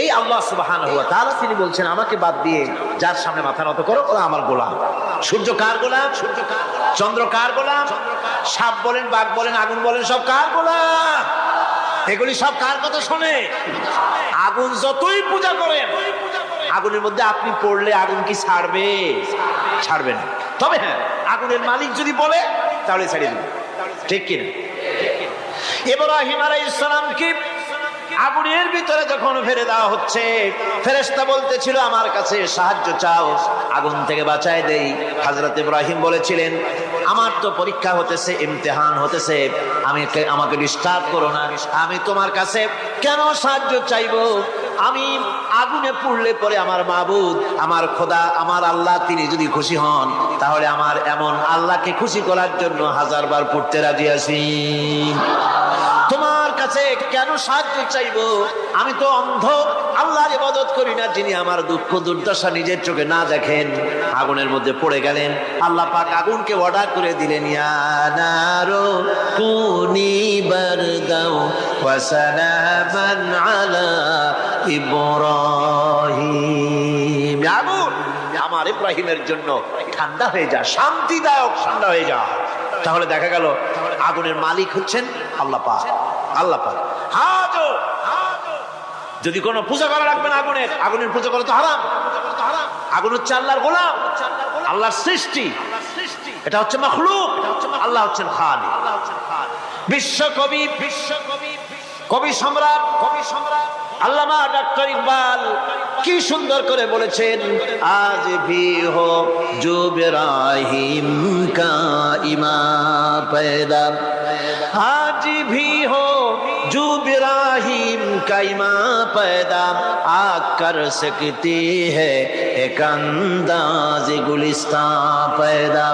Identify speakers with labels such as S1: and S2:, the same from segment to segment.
S1: এই আল্লাহ সুবহানাহু ওয়া তাআলা তিনি বলছেন, আমাকে বাদ দিয়ে যার সামনে মাথা নত করো ওরা আমার গোলাম। সূর্য কার গোলাম? চন্দ্র কার গোলাম? সাপ বলেন, বাঘ বলেন, আগুন বলেন, সব কার গোলাম? এগুলি সব কার কথা শোনে? আগুন যতই পূজা করেন, আগুনের মধ্যে আপনি পড়লে আগুন কি ছাড়বে? ছাড়বে না। তবে হ্যাঁ, আগুনের মালিক যদি বলে তাহলে ছেড়ে দিবে, ঠিক কিনা? ইব্রাহিম আলাইহিস সালামকে আগুনের ভিতরে যখন ফেলে দেওয়া হচ্ছে, ফেরেশতা বলতেছিল আমার কাছে সাহায্য চাও, আগুন থেকে বাঁচায় দেই। হযরত ইব্রাহিম বলেছিলেন, আমার তো পরীক্ষা হতেছে, ইমতিহান হতেছে, আমাকে ডিস্টার্ব করো না, আমি তোমার কাছে কেন সাহায্য চাইবো? আমি আগুনে পুড়লে পরে আমার মাবুদ, আমার খোদা, আমার আল্লাহ তিনি যদি খুশি হন, তাহলে আমার এমন আল্লাহকে খুশি করার জন্য 1000 বার পুড়তে রাজি আছি। তোমার কাছে কেন সাহায্য চাইবো? আমি তো অন্ধ, আল্লাহর ইবাদত করি না যিনি আমার দুঃখ দুর্দশা নিজের চোখে না দেখেন। আগুনের মধ্যে পড়ে গেলেন, আল্লাহ পাক আগুনকে অর্ডার করে দিলেন, ইয়া নারু কুনি বারদাও ওয়া সালামান আলা ইব্রাহিম। আগুন আমার ইব্রাহিমের জন্য ঠান্ডা হয়ে যা, শান্তিদায়ক ঠান্ডা হয়ে যা। তাহলে দেখা গেল আগুনের মালিক হচ্ছেন আল্লাহ পাক। আল্লাহ পাক যদি কোনো পূজা করা রাখবেন আগুনের, আগুনের পূজা করা তো হারাম। আগুন হচ্ছে আল্লাহর গোলাম, আল্লাহর সৃষ্টি, এটা হচ্ছে মাখলুক, আল্লাহ হচ্ছেন খালিক। বিশ্বকবি, কবি সম্রাট আল্লামা ডক্টর ইকবাল কি সুন্দর করে বলেছেন, আজ ভি হো জো ইব্রাহিম কা ইমাম पैदा, आज भी हो जो इब्राहिम का इमाम पैदा, आग कर सकती है एक अंदाज गुलिस्तान पैदा।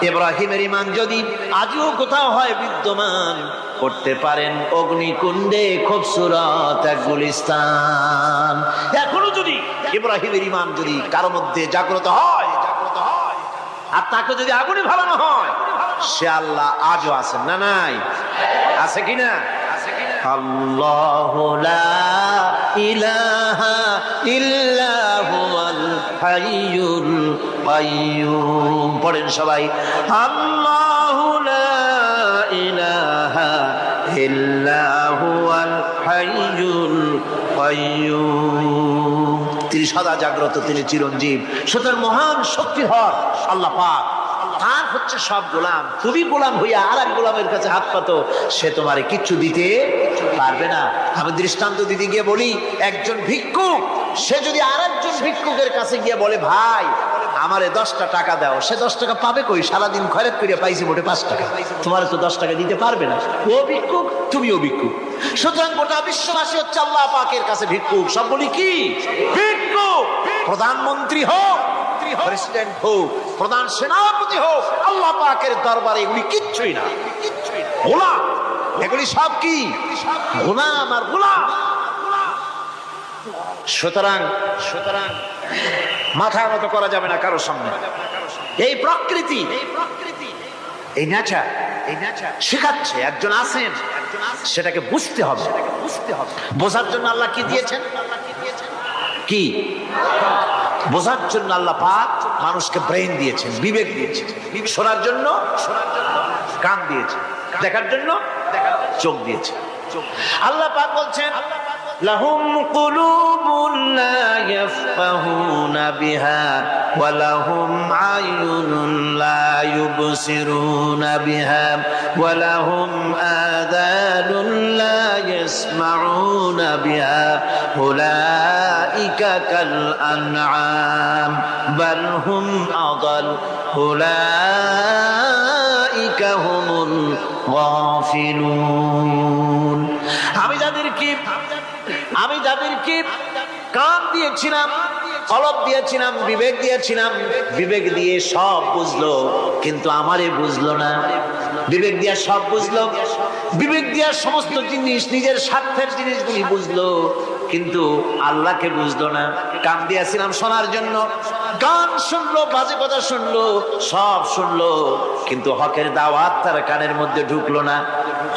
S1: ইব্রাহিমের ইমান যদি আজও কোথাও হয় বিদ্যমান, করতে পারেন অগ্নিকুণ্ডে খুবসুরত এক গুলিস্তান। এখনো যদি ইব্রাহিমের ইমান যদি কারো মধ্যে জাগ্রত হয়, আর তাকে যদি আগুনে ভালানো হয়, সে আল্লাহ আজও আছেন না? নাই? আছে কিনা? আল্লাহু লা ইলাহা ইল্লা হুয়াল হাইয়ুল কাইয়্যুম। পড়েন সবাই, আল্লাহু লা ইলাহা ইল্লা হুয়াল হাইয়ুল কাইয়্যুম। তিনি সদা জাগ্রত, তিনি চিরঞ্জীব। সুতরাং মহান শক্তিধর আল্লাহ পাক, তার হচ্ছে সব গোলাম। তুমি গোলাম হইয়া আর এক গোলামের কাছে হাত পাতো, সে তোমারে কিচ্ছু দিতে পারবে না। আমি দৃষ্টান্ত দিতে গিয়ে বলি, একজন ভিক্ষুক সে যদি আর একজন ভিক্ষুকের কাছে গিয়ে বলে, ভাই আমারে 10টা টাকা দাও, সে 10 টাকা পাবে কই? সারাদিন খয়রাত করে পাইছে মোটে 5 টাকা, তোমার তো 10 টাকা দিতে পারবে না। ও ভিক্ষুক, তুমিও ভিক্ষুক। সুতরাং গোটা বিশ্ববাসী হচ্ছে আল্লাহ পাকের কাছে ভিক্ষুক। সব বলি কি? ভিক্ষুক। প্রধানমন্ত্রী হোক, প্রেসিডেন্ট হোক, প্রধান সেনাপতি হোক, আল্লাহ পাকের দরবারে এগুলি কিচ্ছুই না, গোলাম। এগুলি সব কি? গোলাম আর গোলাম। সুতরাং মাথা মতো করা যাবে না কারোর সামনে। এই প্রকৃতি, এই নেচার শেখাচ্ছে একজন আছেন, সেটাকে বুঝতে হবে। বোঝার জন্য আল্লাহ কি দিয়েছেন? কি বোঝার জন্য আল্লাহ পাক মানুষকে ব্রেন দিয়েছেন, বিবেক দিয়েছেন। শোনার জন্য কান দিয়েছেন, দেখার জন্য চোখ দিয়েছেন। আল্লাহ পাক বলছেন, লাহুম কুলুবুন লা ইয়াফকাহুনা বিহা ওয়া লাহুম আয়ুনুন লা ইউবসিরুনা বিহা ওয়া লাহুম আযানুন লা ইয়াসমাউনা বিহা উলাইকা কাল আনআম বাল হুম আদাল উলাইকা হুমুল গাফিলুন। আমি যাদেরকে কান দিয়েছিলাম, কলব দিয়েছিলাম, বিবেক দিয়েছিলাম, বিবেক দিয়ে সব বুঝলো, কিন্তু আমারে বুঝলো না। বিবেক দিয়া সব বুঝলো, বিবেক দিয়া সমস্ত জিনিস, নিজের স্বার্থের জিনিসগুলি বুঝলো, কিন্তু আল্লাহকে বুঝলো না। কান দিয়েছিলাম শোনার জন্য, গান শুনলো, বাজে কথা শুনলো, সব শুনলো, কিন্তু হকের দাওয়াত তার কানের মধ্যে ঢুকলো না।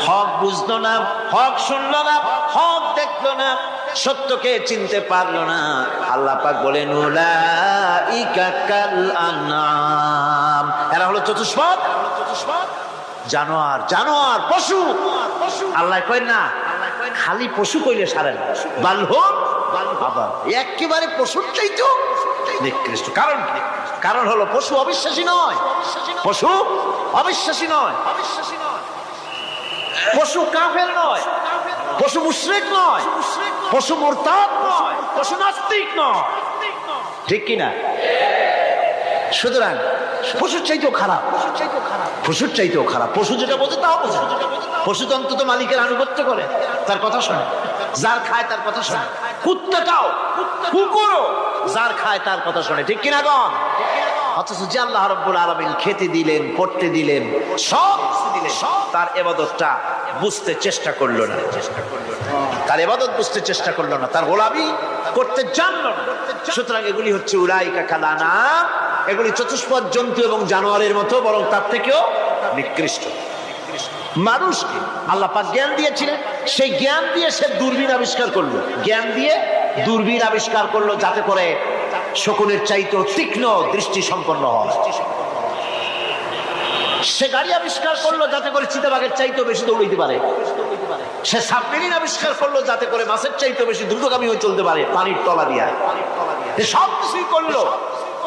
S1: হক বুঝলো না, হক শুনলো না, হক দেখলো না। সত্যকে চিনতে পারলো না। আল্লাহ পাক বলেন উলাইকা কাল আনআম, এরা হলো চতুষ্পদ জানোয়ার, জানোয়ার পশু। আল্লাহ কয় না খালি পশু কইলে সারেন, বালহুম আবার একেবারে পশুর চাইতেও নিকৃষ্ট। কারণ কি? কারণ হলো পশু অবিশ্বাসী নয়, পশু অবিশ্বাসী নয়, পশু কাফের নয়, পশু মুশরিক নয়, পশু মুরতাদ নয়, পশু নাস্তিক নয়, ঠিক কিনা? সুতরাং পশুর চাইতেও খারাপ, পশুর চাইতেও খারাপ। পশু যেটা বোঝে তাও বোঝে। পশু তো অন্তত মালিকের আনুগত্য করে, তার কথা শোনে, যার খায় তার কথা শোনে। কুত্তাটাও, কুকুরও যার খায় তার কথা শোনে, ঠিক কিনা গণ? অথচ যে আল্লাহ রাব্বুল আলামিন খেতে দিলেন, পড়তে দিলেন, সব দিলেন, তার ইবাদতটা বুঝতে চেষ্টা করলো না, তার ইবাদত বুঝতে চেষ্টা করলো না, তার গোলামি করতে জানলো না। সুতরাং এগুলি হচ্ছে উলাইকা কাল আনআম, এগুলি চতুষ্পদ জন্তু এবং জানোয়ারের মতো, বরং তার থেকেও নিকৃষ্ট। মানুষকে আল্লাহ পাক জ্ঞান দিয়েছিলেন, সেই জ্ঞান দিয়ে সে দূরবীন আবিষ্কার করলো, জ্ঞান দিয়ে দূরবীন আবিষ্কার করলো যাতে করে শকুনের চাইতেও তীক্ষ্ণ দৃষ্টি সম্পন্ন হয়। সে গাড়ি আবিষ্কার করলো যাতে করে চিতাবাঘের চাইতেও বেশি দৌড়াইতে পারে। সে সাবমেরিন আবিষ্কার করলো যাতে করে মাছের চাইতেও বেশি দ্রুতগামী হয়ে চলতে পারে পানির তলা দিয়ে। সব কিছুই করলো,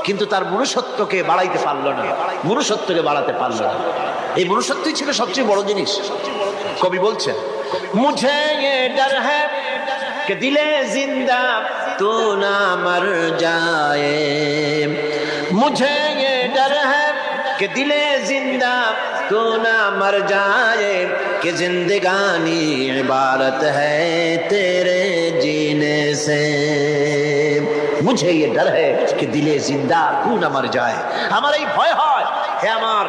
S1: কিন্তু তার মনুষ্যত্বকে বাড়াইতে পারলো না, মনুষ্যত্বকে বাড়াতে পারলো না। এই মনুষ্যত্বই ছিল সবচেয়ে বড় জিনিস। কবি বলছেন মুঝে ये डर है कि दिले जिंदा तू ना मर जाए, मुझे ये डर है कि दिले जिंदा तू ना मर जाए, कि जिंदगानी इबारत है तेरे जीने से। मुझे ये डर है कि दिले जिंदा तू ना मर जाए, আমার এই ভয় হয় হে আমার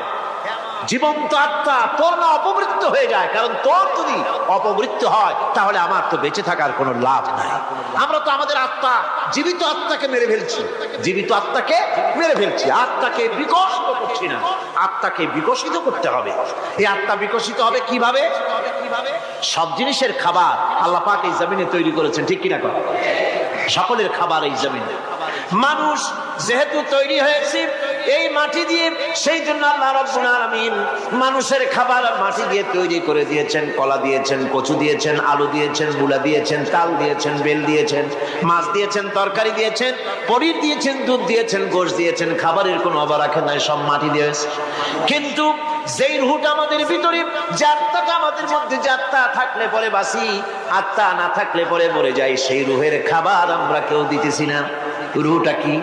S1: জীবন্ত আত্মা তোর না অপমৃত্যু হয়ে যায়। কারণ তোর যদি অপমৃত্যু হয় তাহলে আমার তো বেঁচে থাকার কোনো লাভ নাই। আমরা তো আমাদের আত্মা, জীবিত আত্মাকে মেরে ফেলছি, জীবিত আত্মাকে মেরে ফেলছি, আত্মাকে বিকশিত করছি না। আত্মাকে বিকশিত করতে হবে। এই আত্মা বিকশিত হবে কিভাবে? সব জিনিসের খাবার আল্লাহ পাক এই জমিনে তৈরি করেছেন, ঠিক কিনা? সকলের খাবার এই জমিনে। মানুষ যেহেতু তৈরি হয়েছে এই মাটি দিয়ে, সেই জন্য আল্লাহ রাব্বুল আলামিন মানুষের খাবার মাটি দিয়ে তৈরি করে দিয়েছেন। কলা দিয়েছেন, কচু দিয়েছেন, আলু দিয়েছেন, মূলা দিয়েছেন, তাল দিয়েছেন, বেল দিয়েছেন, মাছ দিয়েছেন, তরকারি দিয়েছেন, পনির দিয়েছেন, দুধ দিয়েছেন, গোশত দিয়েছেন। খাবারের কোনো অভাব রাখেন নাই, সব মাটি দিয়েছে। কিন্তু যেই রুহটা আমাদের ভিতরে, যে আত্মাটা আমাদের মধ্যে, যে আত্মা থাকলে পরে বাঁচি, আত্মা না থাকলে পরে মরে যাই, সেই রুহের খাবার আমরা কেউ দিতেছি না। রুহটা কি?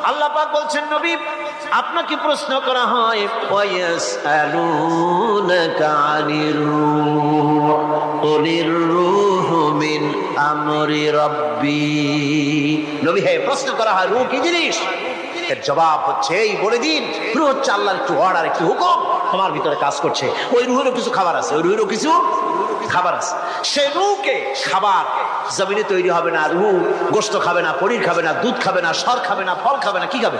S1: আল্লাহ পাক বলছেন নবী আপনাকে প্রশ্ন করা হয় ওয়ায়াসআলুনাকা আনির রূহ কুলির রূহু মিন আমরি রাব্বি। নবী হে, প্রশ্ন করা হয় রূহ কি জিনিস? এর জবাব হচ্ছে এই বলে দিন, রূহ হচ্ছে আল্লাহর একটু অর্ডার, একটু হুকুম তোমার ভিতরে কাজ করছে। ওই রূহেরও কিছু খাবার আছে, ওই রূহেরও কিছু খাবার আছে। সে রূহকে খাবার জমিনে তৈরি হবে না। রূহ গোশত খাবে না, পনির খাবে না, দুধ খাবে না, সর খাবে না, ফল খাবে না। কি খাবে?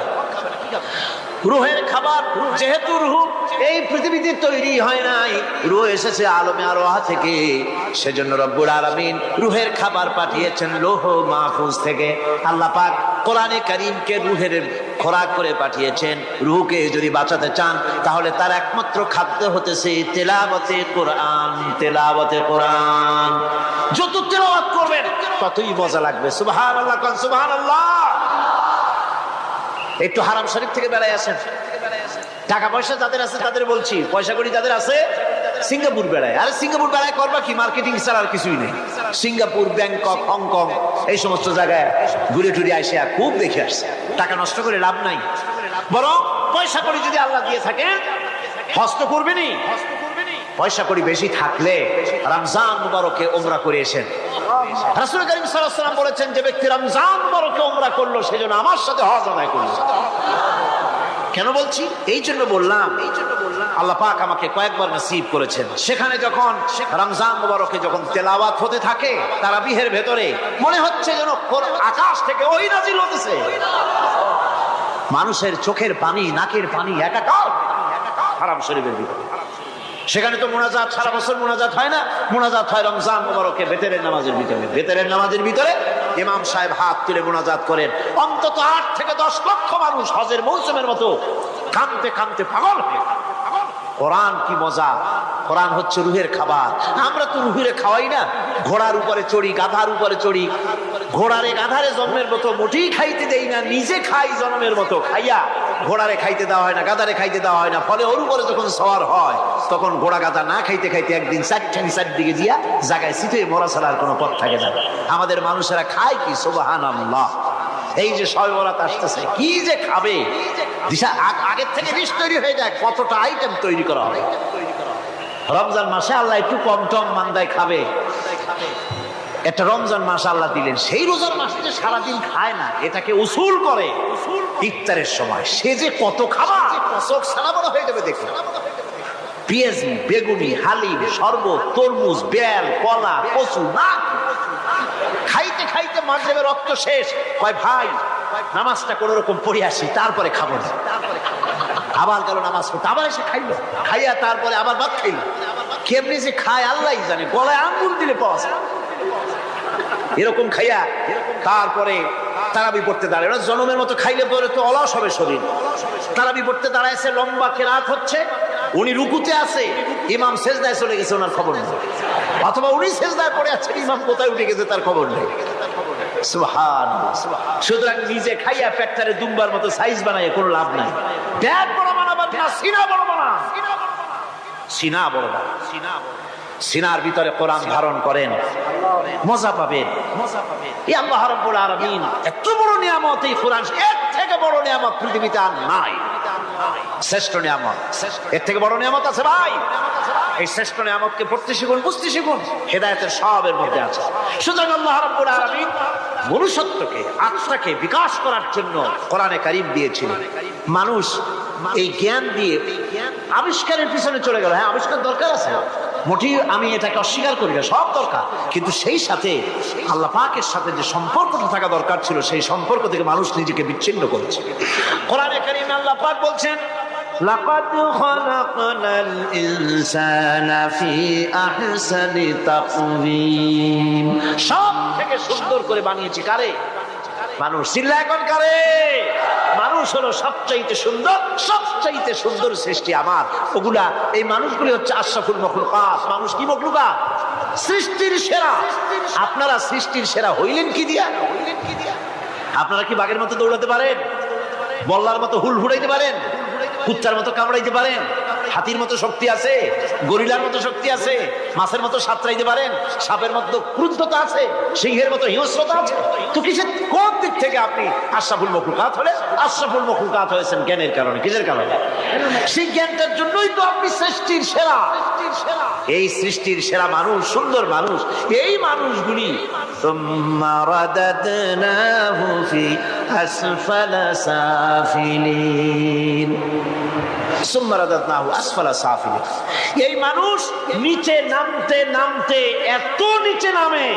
S1: রূহের খাবার। যেহেতু রূহ এই পৃথিবীতে তৈরি হয় নাই, রূহ এসেছে আলমে আরওয়াহ থেকে, সেজন্য রব্বুল আলামিন রূহের খাবার পাঠিয়েছেন লৌহ মাহফুজ থেকে। আল্লাহ পাক কোরআনে কারীমকে রূহের খোরাক করে পাঠিয়েছেন। রূহকে যদি বাঁচাতে চান তাহলে তার একমাত্র খাদ্য হতেছে তেলাওয়াতে কোরআন, তেলাওয়াতে কোরআন। যত তেলাওয়াত করবেন ততই মজা লাগবে। সুবহানাল্লাহ, কোন সুবহানাল্লাহ। একটু হারাম শরীফ থেকে বেড়ায় আসেন। টাকা পয়সা যাদের আছে তাদের বলছি, পয়সা কড়ি যাদের আছে সিঙ্গাপুর বেড়ায়। আরে সিঙ্গাপুর বেড়ায় করবা কি? মার্কেটিং ছাড়া আর কিছুই নেই। সিঙ্গাপুর, ব্যাংকক, হংকং এই সমস্ত জায়গায় ঘুরে টুরে আসে আর খুব দেখে আসছে। টাকা নষ্ট করে লাভ নাই, বরং পয়সা কড়ি যদি আল্লাহ দিয়ে থাকেন হস্ত করবেনই। পয়সা কড়ি বেশি থাকলে রমজান মুবারকে উমরা করে এসেন। রাসূল করিম সাল্লাল্লাহু আলাইহি ওয়াসাল্লাম বলেছেন, যে ব্যক্তি রমজান মুবারকে উমরা করলো সেজন্য আমার সাথে হজ আদায় করলো। কেন বলছি? এই জন্য বললাম, আল্লাহ পাক আমাকে কয়েকবার নসিব করেছেন। সেখানে যখন রমজান মুবারকে যখন তেলাওয়াত হতে থাকে তারাবিহের ভেতরে, মনে হচ্ছে যেন আকাশ থেকে ওহী নাজিল হতেছে। মানুষের চোখের পানি, নাকের পানি একাকার হারাম শরীফের ভিতরে। সেখানে তো মুনাজাত সারা বছর মুনাজাত হয় না, মুনাজাত হয় রমজান মুবারকে বেতেরের নামাজের ভিতরে। বেতেরের নামাজের ভিতরে ইমাম সাহেব হাত তুলে মুনাজাত করেন, অন্তত 8 থেকে 10 লক্ষ মানুষ হজের মৌসুমের মতো কাঁদতে কাঁদতে পাগল হয়ে। কোরআন কি মজা! কোরআন হচ্ছে রুহের খাবার। আমরা তো রুহের খাওয়াই না, ঘোড়ার উপরে চড়ি, গাধার উপরে চড়ি, ঘোড়ারে গাধারে জন্মের মতো মোটেই খাইতে দেই না, নিজে খাই জন্মের মতো। খাইয়া ঘোড়ারে খাইতে দেওয়া হয় না, গাধারে খাইতে দেওয়া হয় না। ফলে ওর উপরে যখন সওয়ার হয় তখন ঘোড়া গাধা না খাইতে খাইতে একদিন চারদিকে দিয়া জায়গায় সিটে মরা ছাড়ার কোনো পথ থাকে না। আমাদের মানুষেরা খায় কি? সুবহানাল্লাহ। এই যে শবে বরাত আসতেছে, কি যে খাবে! দিশা আগের থেকে লিস্ট তৈরি হয়ে যায় কতটা আইটেম তৈরি করা হবে। রমজান মাসে আল্লাহ একটু কম টম মান্দায় খাবে, একটা রমজান মাস আল্লাহ দিলেন। সেই রোজার মাসে যে সারাদিন খায় না, এটাকে উসুল করে ইফতারের সময় সে যে কত খাবার, চোখ সারা বড় হয়ে যাবে দেখুন। পেঁয়াজি, বেগুনি, হালিম, শরবত, তরমুজ, বেল, কলা, কচু, না খাইতে খাইতে মাগরিবে রক্ত শেষ। কয় ভাই নামাজটা কোন রকম পড়ে আসি, তারপরে খাবো না। আবার গেল নামাজ পড়তে, আবার এসে খাইলো, খাইয়া তারপরে আবার ভাত খাইলো। কেমনি যে খায় আল্লাহ জানে, গলায় আঙ্গুল দিলে পাওয়া যায় এরকম খাইয়া। তারপরে তারাবি পড়তে দাঁড়ায়। ওরা জনমের মতো খাইলে পরে তো অলস হবে শরীর। তারাবি পড়তে দাঁড়াইছে, লম্বা কেরাত হচ্ছে, উনি রুকুতে আছে, ইমাম সেজদায় চলে গেছে, ওনার খবর নেই। অথবা উনি সেজদায় পড়ে আছেন, ইমাম কোথায় উঠে গেছে তার খবর নেই। সুবহানাল্লাহ। সুতরাং নিজে খাইয়া পেটটারে দুম্বার মতো সাইজ বানায় কোনো লাভ নাই। পেট বড় বানাবার না, সিনা বড় বানা, সিনা বড় বানা। সিনার ভিতরে কোরআন ধারণ করেন, মজা পাবেন। এই আল্লাহ রাব্বুল আলামিন এত বড় নিয়ামত, এই কোরআন এর থেকে বড় নিয়ামত পৃথিবীতে আর নাই। শ্রেষ্ঠ নিয়ামত, এর থেকে বড় নিয়ামত আছে ভাই? এই শ্রেষ্ঠ নিয়ামতকে পড়তে শিখুন, বুঝতে শিখুন, হেদায়েতের সবের মধ্যে আছে। সুতরাং আল্লাহ রাব্বুল আলামিন মনুষ্যত্বকে, আত্মাকে বিকাশ করার জন্য কোরআনে কারীম দিয়েছিলেন। মানুষ এই জ্ঞান দিয়ে আবিষ্কারের পিছনে চলে গেল। হ্যাঁ, আবিষ্কার দরকার আছে, মোটেই আমি এটাকে অস্বীকার করি না, সব দরকার। কিন্তু সেই সাথে আল্লাহ পাকের সাথে যে সম্পর্কটা থাকা দরকার ছিল, সেই সম্পর্ক থেকে মানুষ নিজেকে বিচ্ছিন্ন করেছে। কোরআনে কারীমে আল্লাহ পাক বলছেন, লাকাদ খালাকনাল ইনসানা ফি আহসানি তাকওয়িম। সব থেকে সুন্দর করে বানিয়েছি কারে? মানুষ। চিল্লা এখন কারে? মানুষ হলো সবচাইতে সুন্দর, সবচাইতে সুন্দর সৃষ্টি আমার। ওগুলা, এই মানুষগুলি হচ্ছে আশরাফুল মাখলুকাত। মানুষ কি মাখলুকাত? সৃষ্টির সেরা। আপনারা সৃষ্টির সেরা হইলেন কি দিয়া? আপনারা কি বাঘের মতো দৌড়াতে পারেন? বল্লার মতো হুল হুড়াইতে পারেন? কুত্তার মতো কামড়াইতে পারেন? হাতির মতো শক্তি আছে? গরিলার মতো শক্তি আছে? মাছের মতো সাঁতরাইতে পারেন? সাপের মতো ক্রুদ্ধতা আছে? সিংহের মতো হিংস্রতা আছে? তো কিসের, কোন দিক থেকে আপনি আশরাফুল মাখলুকাত হলেন? আশরাফুল মাখলুকাত হয়েছেন জ্ঞানের কারণে। কিসের কারণে? সেই জ্ঞানটার জন্যই তো আপনি সৃষ্টির সেরা। এই সৃষ্টির সেরা মানুষ, সুন্দর মানুষ, এই মানুষগুলি সুম্মা রাদাদনাহু ফি আসফালা সাফিলিন। এই মানুষ নিচে নামতে নামতে এত নিচে নামে,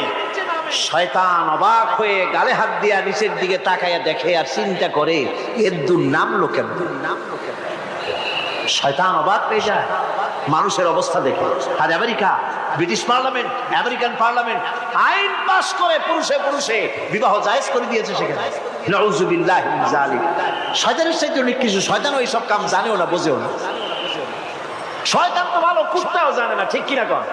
S1: শয়তান অবাক হয়ে গালে হাত দিয়া নিচের দিকে তাকাইয়া দেখে আর চিন্তা করে, এর দূর নামলো কেন? শয়তান অবাক পেয়ে যায় মানুষের অবস্থা দেখে। আর America, British parliament, American parliament আইন পাস করে পুরুষে পুরুষে বিবাহ জায়েজ করে দিয়েছে সেখানে। নাউযুবিল্লাহি মিন যালিক। শয়তানের চাইতে অনেক কিছু। শয়তান ওই সব কাম জানেও না, বোঝেও না। শয়তান তো ভালো, কুত্তাও জানে না, ঠিক কিনা কন?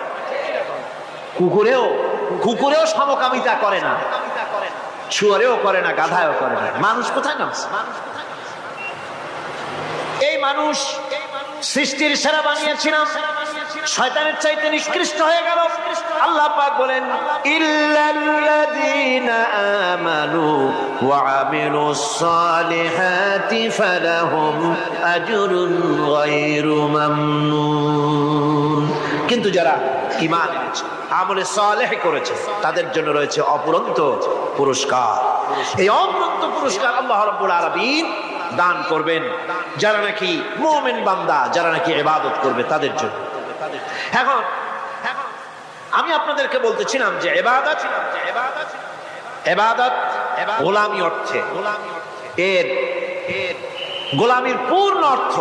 S1: কুকুরেও সমকামিতা করে না, শুয়োরেও করে না, গাধায়ও করে না। মানুষ কোথায় নামছে? এই মানুষ সৃষ্টির সেরা বানিয়েছিলাম, শয়তানের চাইতে নিকৃষ্ট হয়ে গেল। আল্লাহ পাক বলেন, ইল্লাল্লাযীনা আমানু ওয়া আমিলুস সালিহাতি ফালাহুম আজরুন গায়রু মামনুন। কিন্তু যারা ঈমান এনেছে, আমলে সালেহ করেছে, তাদের জন্য রয়েছে অপুরন্ত পুরস্কার। এই অপুরন্ত পুরস্কার আল্লাহ রাব্বুল আলামিন দান করবেন যারা নাকি মুমিন বান্দা, যারা নাকি ইবাদত করবে তাদের জন্য। এখন আমি আপনাদেরকে বলতেছিলাম যে ইবাদত গোলামি অর্থে, এর গোলামির পূর্ণ অর্থ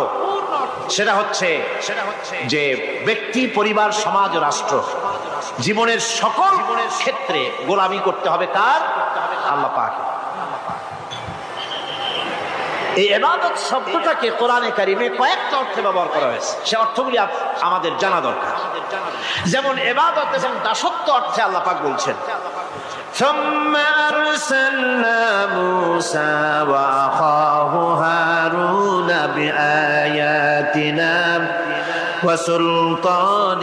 S1: সেটা হচ্ছে যে ব্যক্তি, পরিবার, সমাজ ও রাষ্ট্র জীবনের সকল ক্ষেত্রে গোলামি করতে হবে কার? আল্লাহ পাক। এই ইবাদত শব্দটাকে কোরআনে কারিমে কয়েকটা অর্থে ব্যবহার করা হয়েছে, সে অর্থগুলি আমাদের জানা দরকার। যেমন ইবাদত এবং দাসত্ব অর্থে আল্লাহ পাক বলছেন, ثم أرسلنا موسى وأخاه هارون بآياتنا وسلطان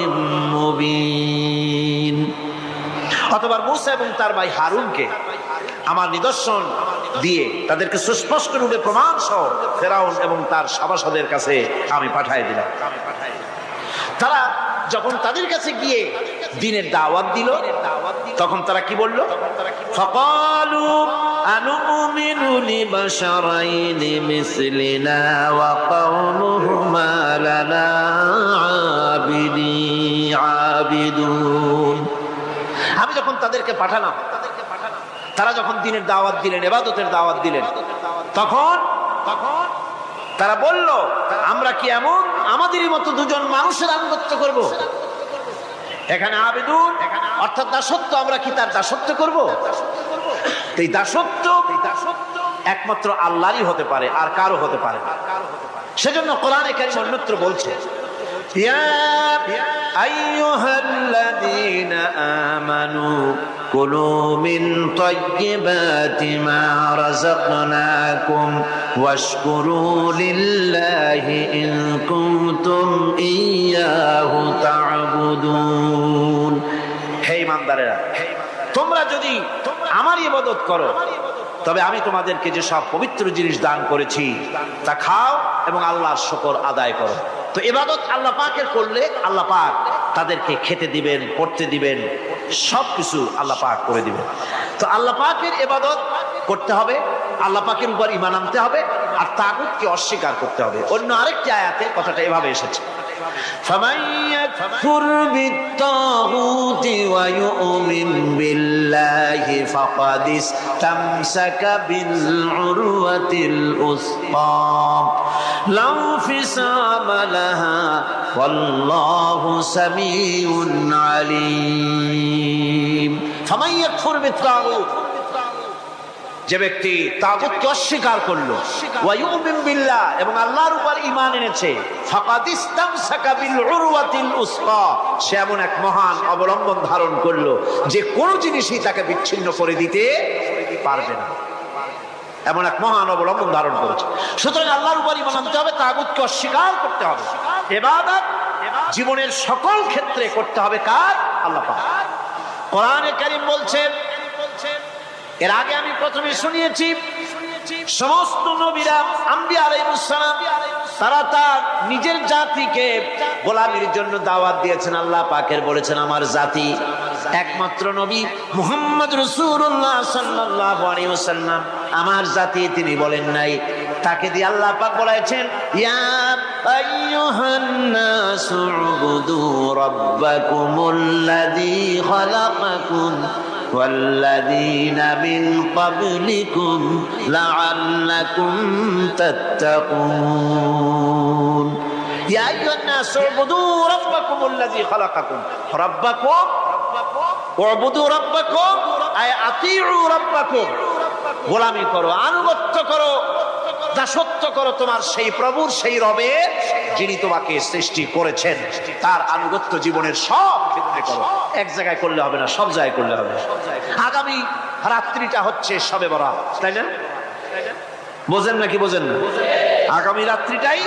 S1: مبين। অতঃপর মুসা এবং তার ভাই হারুনকে আমার নিদর্শন দিয়ে তাদেরকে সুস্পষ্ট রূপে প্রমাণ সহ ফেরাউন এবং তার সভাসদের কাছে আমি পাঠিয়ে দিলাম। তারা যখন তাদের কাছে গিয়ে দ্বীনের দাওয়াত দিল, তখন তারা কি বলল? ফাকালু আনুমিনু লিবাশারাইনি মিসলিনা ওয়া কওমুহুমা লানা আবিদুন। আমি যখন তাদেরকে পাঠালাম, তারা যখন দ্বীনের দাওয়াত দিলেন, ইবাদতের দাওয়াত দিলেন, তখন তারা বলল, আমরা কি এমন আমাদেরই মতো দুজন মানুষের আনুগত্য করব? এখানে আবেদুন অর্থাৎ দাসত্ব, আমরা কি তার দাসত্ব করব? এই দাসত্ব একমাত্র আল্লাহরই হতে পারে, আর কারো হতে পারে না। সেজন্য কোরআনে কারীম অন্যত্র বলছে, ইয়া আইয়ুহাল্লাযীনা আমানু কুলু মিন তাইয়্যিবাতি মা রাযাকনাকুম ওয়াশকুরু লিল্লাহি ইন কুনতুম ইয়্যাহু তা'বুদুন। হে ঈমানদারেরা, তোমরা যদি আমার ইবাদত করো, তবে আমি তোমাদেরকে যে সব পবিত্র জিনিস দান করেছি তা খাও এবং আল্লাহর শুকর আদায় করো। তো ইবাদত আল্লাহ পাকের করলে আল্লাহ পাক তাদেরকে খেতে দিবেন, পড়তে দিবেন, সবকিছু আল্লাহ পাক করে দিবেন। তো আল্লাহ পাকের ইবাদত করতে হবে, আল্লাহ পাকের উপর ঈমান আনতে হবে, আর তাগুতকে অস্বীকার করতে হবে। অন্য আরেকটি আয়াতে কথাটা এভাবে এসেছে, فمن يكفر بالطاغوت ويؤمن بالله فقد استمسك بالعروة الوثقى لا انفصام لها والله سميع عليم। فمن يكفر بالطاغوت, যে ব্যক্তি তাগুতকে অস্বীকার করলো, ওয়া ইউমিন বিল্লাহ, এবং আল্লাহর উপর ঈমান এনেছে, ফাকাদ ইসতামসাকা বিল উরওয়াতিল উসকা, সে এমন এক মহান অবলম্বন ধারণ করলো যে কোনো জিনিসই তাকে বিচ্ছিন্ন করে দিতে পারবে না। এমন এক মহান অবলম্বন ধারণ করেছে। সুতরাং আল্লাহর উপর ঈমান আনতে হবে, তাগুতকে অস্বীকার করতে হবে। ইবাদত জীবনের সকল ক্ষেত্রে করতে হবে কার? আল্লাহ পাক। কোরআনে কারীম বলছেন, এর আগে আমি প্রথমে শুনিয়েছি, সমস্ত নবীরা, আম্বিয়া আলাইহিস সালাম, তারা তার নিজের জাতিকে গোলামির জন্য দাওয়াত দিয়েছেন। আল্লাহ পাকের বলেছেন আমার জাতি, একমাত্র নবী মুহাম্মদ রাসূলুল্লাহ সাল্লাল্লাহু আলাইহি ওয়াসাল্লাম আমার জাতি তিনি বলেন নাই। তাকে দিয়ে আল্লাহ পাক বলেছেন, ইয়া আইয়ুহান নাসু উবুদু রাব্বাকুমুল্লাযী খালাকাকুম والذين من قبلكم لعلكم تتقون يا أيها الناس اعبدوا ربكم الذي خلقكم ربكم اعبدوا ربكم أي أطيعوا ربكم গোলামি করো, আনুগত্য করো, দাসত্ব করো তোমার সেই প্রভুর, সেই রবের যিনি তোমাকে সৃষ্টি করেছেন। তার আনুগত্য জীবনের সব ক্ষেত্রে করো। এক জায়গায় করলে হবে না, সব জায়গায় করলে হবে। আগামী রাত্রিটা হচ্ছে শবে বরাত, তাই না? বোঝেন নাকি বোঝেন না? আগামী রাত্রিটাই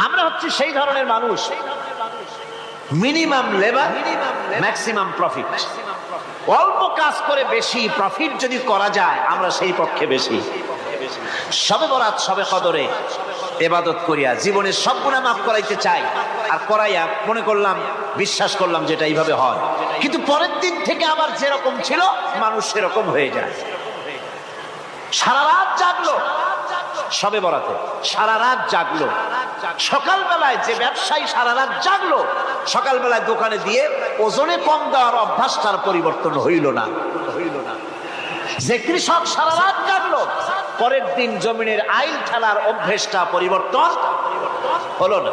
S1: আমরা হচ্ছে সেই ধরনের মানুষ, মিনিমাম লেবার ম্যাক্সিমাম প্রফিট। অল্প কাজ করে বেশি প্রফিট যদি করা যায়, আমরা সেই পক্ষে বেশি। শবে বরাত, শবে কদরে ইবাদত করিয়া জীবনের সব গুনাহ মাফ করাইতে চাই, আর করাইয়া মনে করলাম, বিশ্বাস করলাম যেটা এইভাবে হয়, কিন্তু পরের দিন থেকে আবার যেরকম ছিল মানুষ সেরকম হয়ে যায়। সারা রাত জাগলো শবে বরাতে, সারা রাত জাগলো। সকালবেলায় যে ব্যবসায়ী সারা রাত জাগলো, সকালবেলায় দোকানে দিয়ে ওজনে কম দেওয়ার অভ্যাসটার পরিবর্তন হইল না। যে কৃষক সারা রাত জাগলো, পরের দিন জমিনের আইল ঠেলার অভ্যেসটা পরিবর্তন হলো না।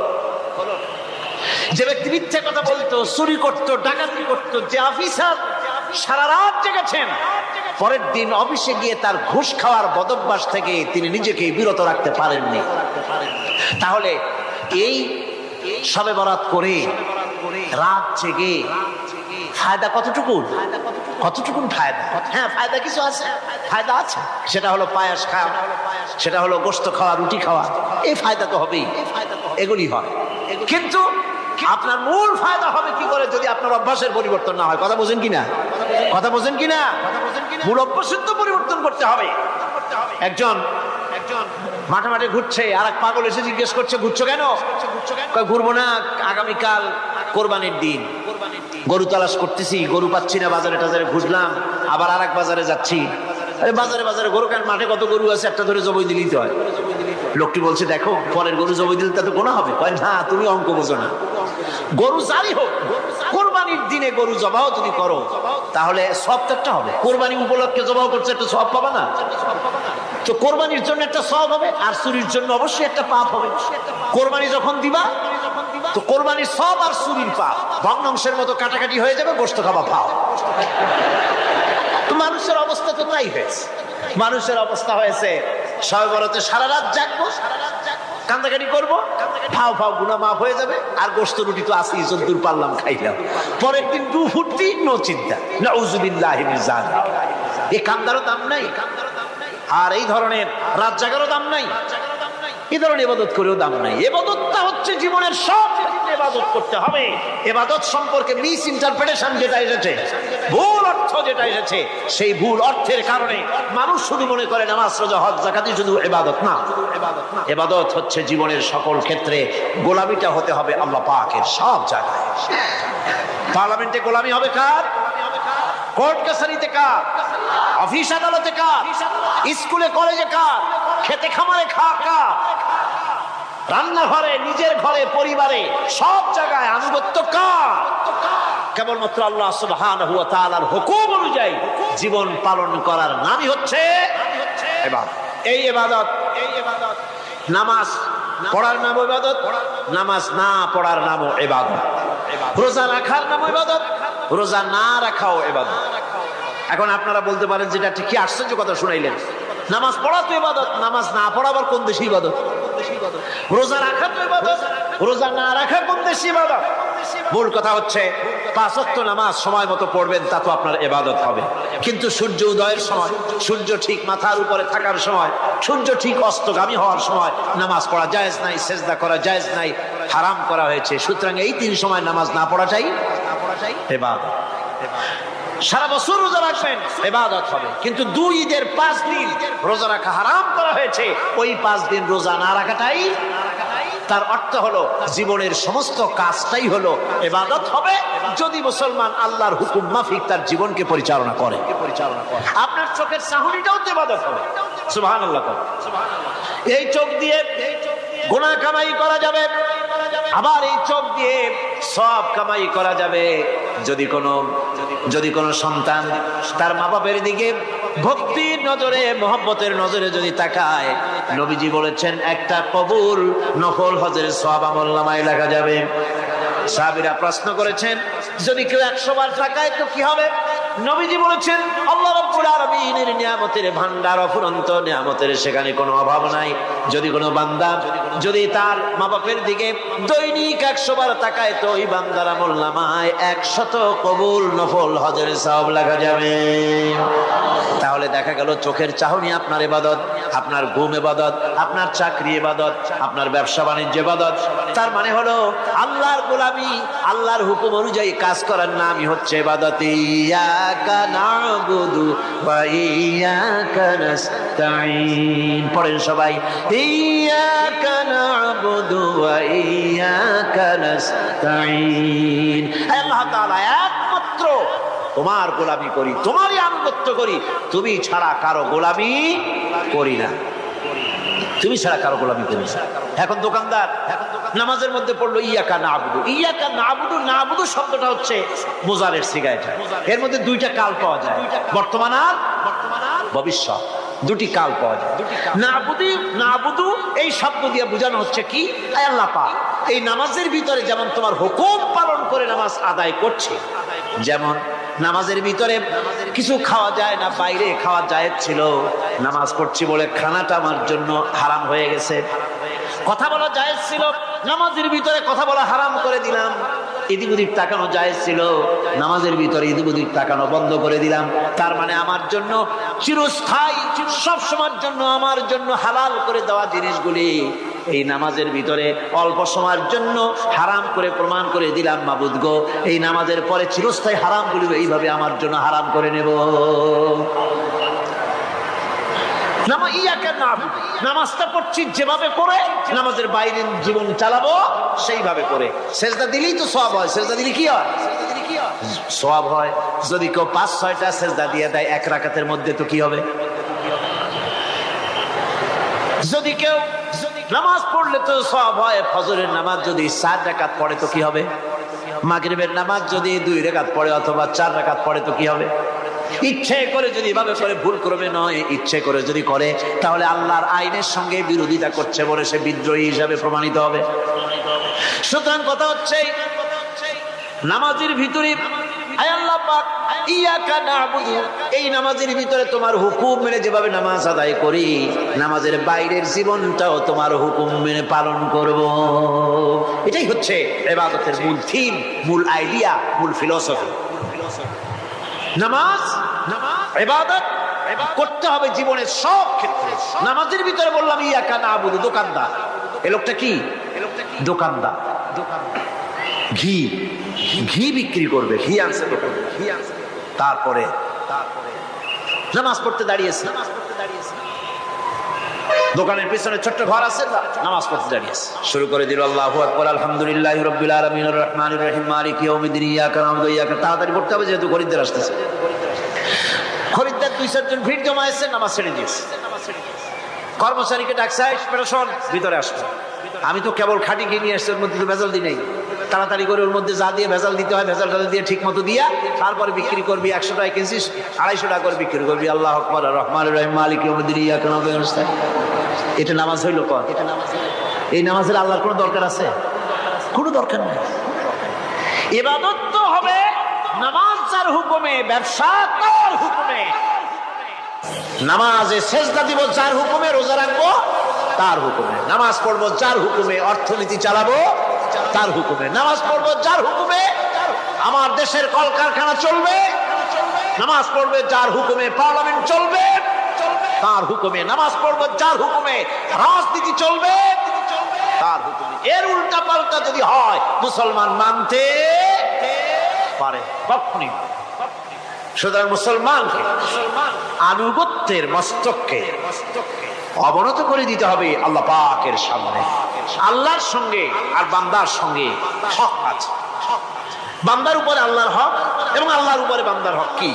S1: যে ব্যক্তি মিথ্যে কথা বলতো, চুরি করতো, ডাকাতি করতো, যে অফিসার সারা রাত জেগেছেন, পরের দিন অফিসে গিয়ে তার ঘুষ খাওয়ার বদভ্যাস থেকে তিনি নিজেকে বিরত রাখতে পারেননি। তাহলে এই শবে বরাত করে রাত জেগে ফায়দা কতটুকুন? কতটুকুন ফায়দা? হ্যাঁ, ফায়দা কিছু আছে, ফায়দা আছে। সেটা হলো পায়াস খাওয়া, সেটা হলো গোশত খাওয়া, রুটি খাওয়া, এই ফায়দা তো হবেই, এগুলি হয়। কিন্তু আপনার মূল ফায়দা হবে কি করে যদি আপনার অভ্যাসের পরিবর্তন না হয়? কথা বোঝেন কিনা? কথা বোঝেন কিনা? মূল অভ্যাসের তো পরিবর্তন করতে হবে। একজন মাঠে মাঠে ঘুরছে, আর এক পাগল এসে জিজ্ঞেস করছে, ঘুরছো কেন? ঘুরবো না, আগামীকাল কোরবানির দিন, গরু তালাশ করতেছি, গরু পাচ্ছি না, বাজারে টাজারে ঘুরলাম, আবার আর এক বাজারে যাচ্ছি। আরে বাজারে বাজারে গরু কেন? মাঠে কত গরু আছে, একটা ধরে জবাই দিলেই তো হয়। লোকটি বলছে, দেখো পরের গরু জবাই দিলে তা তো গোনা হবে। না, তুমি অঙ্ক বোঝো না। গরু যারই হোক, কোরবানির দিনে গরু জবাও যদি করো তাহলে সব একটা হবে। কোরবানি উপলক্ষে জবাও করছে, একটা সব পাবা না? তো কোরবানির জন্য একটা সব হবে, আর চুরির জন্য অবশ্যই একটা পাপ হবে। কোরবানি যখন দিবা তো কোরবানির সব আর চুরির পাপ ভগ্নাংশের মতো কাটাকাটি হয়ে যাবে, গোশত খাওয়া পাও। তো মানুষের অবস্থা তো তাই হয়েছে। মানুষের অবস্থা হয়েছে শবে বরাতে সারা রাত জাগবো, কান্দাকাটি করবো, ফাও ফাও গুনাহ মাফ হয়ে যাবে, আর গোশত রুটি তো আসি, যদ্দূর পারলাম খাইলাম। পরের দিন দু ফুর্তি, নো চিন্তা। নাউযুবিল্লাহি মিন যালিক। এই কান্দারও দাম নাই, আর এই ধরনের রাত জাগারও দাম নাই, এই ধরনের ইবাদত করেও দাম নাই। ইবাদতটা হচ্ছে জীবনের সব ইবাদত করতে হবে। ইবাদত সম্পর্কে মিস ইন্টারপ্রিটেশন যেটা এসেছে, ভুল অর্থ যেটা এসেছে, সেই ভুল অর্থের কারণে মানুষ শুধু মনে করে নামাজ, রোজা, হজ, যাকাতই শুধু ইবাদত না। ইবাদত হচ্ছে জীবনের সকল ক্ষেত্রে গোলামিটা হতে হবে আল্লাহ পাকের সব জায়গায়। পার্লামেন্টে গোলামি হবে কার? কোর্ট কাছারিতে কার? অফিস আদালতে কার? স্কুলে কলেজে কার? খেতে খামারে কার? রান্নাঘরে, নিজের ঘরে, পরিবারে, সব জায়গায় আনুগত্য কার? কেবলমাত্র আল্লাহ সুবহানাহু ওয়া তাআলার হুকুম অনুযায়ী জীবন পালন করার নামই হচ্ছে ইবাদত। এই ইবাদত, নামাজ পড়ার নাম ইবাদত, নামাজ না পড়ার নামও ইবাদত। রোজা রাখার নাম ইবাদত, রোজা না রাখাও ইবাদত। এখন আপনারা বলতে পারেন, যেটা ঠিক কি আশ্চর্য কথা শুনাইলেন, নামাজ পড়া তো ইবাদত, নামাজ না পড়া আবার কোন দেশে ইবাদত? রোজা রাখা তো ইবাদত, রোজা না রাখা কোন দেশে ইবাদত? মূল কথা হচ্ছে 5 ওয়াক্ত নামাজ সময় মতো পড়বেন, তা তো আপনার ইবাদত হবে। কিন্তু সূর্য উদয়ের সময়, সূর্য ঠিক মাথার উপরে থাকার সময়, সূর্য ঠিক অস্তগামী হওয়ার সময় নামাজ পড়া জায়েজ নাই, সেজদা করা জায়েজ নাই, হারাম করা হয়েছে। সুতরাং এই 3 সময় নামাজ না পড়াটাই ইবাদত। সারা বছর রোজা রাখবেন, ইবাদত হবে। কিন্তু 2 ঈদের 5 দিন রোজা রাখা হারাম করা হয়েছে, ওই 5 দিন রোজা না রাখাটাই, তার অর্থ হলো জীবনের সমস্ত কাজটাই হলো ইবাদত হবে, যদি মুসলমান আল্লাহর হুকুম মাফিক তার জীবনকে পরিচালনা করে। আপনার চোখের চাহনিটাও তো ইবাদত হবে। সুবহানাল্লাহ। এই চোখ দিয়ে গুনাহ কামাই করা যাবে, আবার এই চোখ দিয়ে সব কামাই করা যাবে। যদি কোনো সন্তান তার মা বাপের দিকে ভক্তির নজরে, মহব্বতের নজরে যদি তাকায়, নবীজি বলেছেন একটা কবুল নফল হজের সওয়াব আমলনামায় লেখা যাবে। সাহাবীরা প্রশ্ন করেছেন, যদি কেউ 100 বার তাকায় তো কি হবে? নবীজি বলেছেন, আল্লাহ রাব্বুল আলামিনের নিয়ামতের ভান্ডার অফুরন্ত নিয়ামতের, সেখানে কোনো অভাব নাই। যদি কোনো বান্দা যদি তার মা বাপের দিকে দৈনিক 100 বার তাকায় তো ওই বান্দার আমলনামায় 100 কবুল নফল হজের সওয়াব লেখা যাবে। তাহলে দেখা গেল চোখের চাহনি আপনার ইবাদত, আপনার ঘুম ইবাদত, আপনার চাকরি ইবাদত, আপনার ব্যবসা বাণিজ্য ইবাদত। তার মানে হলো আল্লাহর গোলামি, আল্লাহর হুকুম অনুযায়ী কাজ করার নামই হচ্ছে ইবাদত। ইয়াকা না'বুদু ওয়া ইয়াকা নাস্তাঈন। পড়েন সবাই, ইয়াকা না'বুদু ওয়া ইয়াকা নাস্তাঈন। আল্লাহ তাআলা একমাত্র তোমার গোলামি করি, তোমারই আনুগত্য করি, তুমি ছাড়া কারো গোলামি করি না, তুমি ছাড়া কারো গোলামি করি না। এখন দোকানদার নামাজের মধ্যে পড়লো ইয়াকা নাবুদু। ইয়াকা নাবুদু, নাবুদু শব্দটা হচ্ছে মোজারের সিগা। এটা এর মধ্যে দুইটা কাল পাওয়া যায়, বর্তমান আর ভবিষ্যৎ, দুটি কাল পাওয়া যায়। নাবুদু, নাবুদু এই শব্দ দিয়ে বোঝানো হচ্ছে কি, আয় আল্লাহ পাক এই নামাজের ভিতরে যেমন তোমার হুকুম পালন করে নামাজ আদায় করছে, যেমন নামাজের ভিতরে কিছু খাওয়া যায় না, বাইরে খাওয়া জায়েজ ছিল, নামাজ পড়ছি বলে খানাটা আমার জন্য হারাম হয়ে গেছে। কথা বলা জায়েজ ছিল, নামাজের ভিতরে কথা বলা হারাম করে দিলাম। এদিক ওদিক তাকানো জায়েজ ছিল, নামাজের ভিতরে এদিক ওদিক তাকানো বন্ধ করে দিলাম। তার মানে আমার জন্য চিরস্থায়ী, সব সময়ের জন্য আমার জন্য হালাল করে দেওয়া জিনিসগুলি এই নামাজের ভিতরে অল্প সময়ের জন্য হারাম করে প্রমাণ করে দিলাম। মাবুদ গো, এই নামাজের পরে চিরস্থায়ী হারামগুলি এইভাবে আমার জন্য হারাম করে নেব। নামাজটা পড়ছি যেভাবে করে নামাজের বাইরের জীবন চালাবো সেইভাবে করে। সেজদা দিলেই তো সওয়াব হয়, সেজদা দিলে কি হয়? সওয়াব হয়। যদি কেউ 5-6টা সেজদা দিয়ে দেয় এক রাকাতের মধ্যে তো কি হবে? যদি কেউ নামাজ পড়লে তো সওয়াব হয়। ফজরের নামাজ যদি 4 রাকাত পড়ে তো কি হবে? মাগরিবের নামাজ যদি 2 রাকাত পড়ে অথবা 4 রাকাত পড়ে তো কি হবে? ইচ্ছে করে যদি এভাবে করে, ভুল করবে নয়, ইচ্ছে করে যদি করে তাহলে আল্লাহর আইনের সঙ্গে বিরোধিতা করছে বলে সে বিদ্রোহী হিসাবে প্রমাণিত হবে। সুতরাং কথা হচ্ছে নামাজের ভিতরে আয় আল্লাহ পাক ইয়াকা নাবুদু, এই নামাজের ভিতরে তোমার হুকুম মেনে যেভাবে নামাজ আদায় করি, নামাজের বাইরের জীবনটাও তোমার হুকুম মেনে পালন করব। এটাই হচ্ছে ইবাদতের মূল থিম, মূল আইডিয়া, মূল ফিলোসফি। নামাজ ইবাদত করতে হবে জীবনের সব ক্ষেত্রে। নামাজের ভিতরে বললাম ইয়াকা নাবুদু, দোকানদার। এ লোকটা কি? দোকানদার। ঘি ঘি বিক্রি করবে, ঘি আনছে দোকানে, ঘি আনছে। তারপরে নামাজ পড়তে দাঁড়িয়েছে। দোকানের পিছনে ছোট্ট ঘর আছে, নামাজ পড়তে দাঁড়িয়েছে। শুরু করে দিল আল্লাহু আকবার, আলহামদুলিল্লাহি রাব্বিল আলামিন, আর রহমানির রহিম, মালিকি ইয়াউমিদ্দিন, ইয়াকা নাবুদু ওয়া ইয়াকা। তাড়াতাড়ি পড়তে হবে যেহেতু খরিদ্দার আসতেছে। খরিদ্দার 2-4 জন ভিড় জমায়েছে, নামাজ ছেড়ে দিয়েছে। কর্মচারীকে ডাকছে, শোন ভিতরে আসবে। আমি তো কেবল খাঁটি ঘি নিয়ে আসছি, ওর মধ্যে তো ভেজাল দিই নাই। তাড়াতাড়ি করে ওর মধ্যে যা দিয়ে ভেজাল দিতে হয় ভেজাল দিয়ে ঠিক মতো দিয়া তারপরে বিক্রি করবি। 100 টাকা কিনছিস, 250 টাকা করে বিক্রি করবি। আল্লাহু আকবার, আর রহমানির রহিম, মালিকি ইয়াউমিদ্দিন, ইয়াকা নাবুদু ওয়া ইয়াকা। এটা নামাজ হইল? এই নামাজের আল্লাহর কোনো দরকার আছে? কোনো দরকার নেই। ইবাদত তো হবে নামাজ যার হুকুমে, ব্যবসা তার হুকুমে। নামাজে সেজদা দিব যার হুকুমে, রোজা রাখবো তার হুকুমে, নামাজ পড়বো যার হুকুমে, অর্থনীতি চালাবো তার হুকুমে, নামাজ পড়বো যার হুকুমে, আমার দেশের কলকারখানা চলবে, নামাজ পড়বে যার হুকুমে, পার্লামেন্ট চলবে তার হুকুমে, নামাজ পড়বো যার হুকুমে, রাজনীতি চলবে তার হুকুমে। এর উল্টা পাল্টা যদি হয় মুসলমান মানতে পারে কখনই। সুতরাং মুসলমানকে আনুগত্যের মস্তককে অবনত করে দিতে হবে আল্লাহ পাকের সামনে। আল্লাহর সঙ্গে আর বান্দার সঙ্গে হক আছে। বান্দার উপরে আল্লাহর হক এবং আল্লাহর উপরে বান্দার হক কি?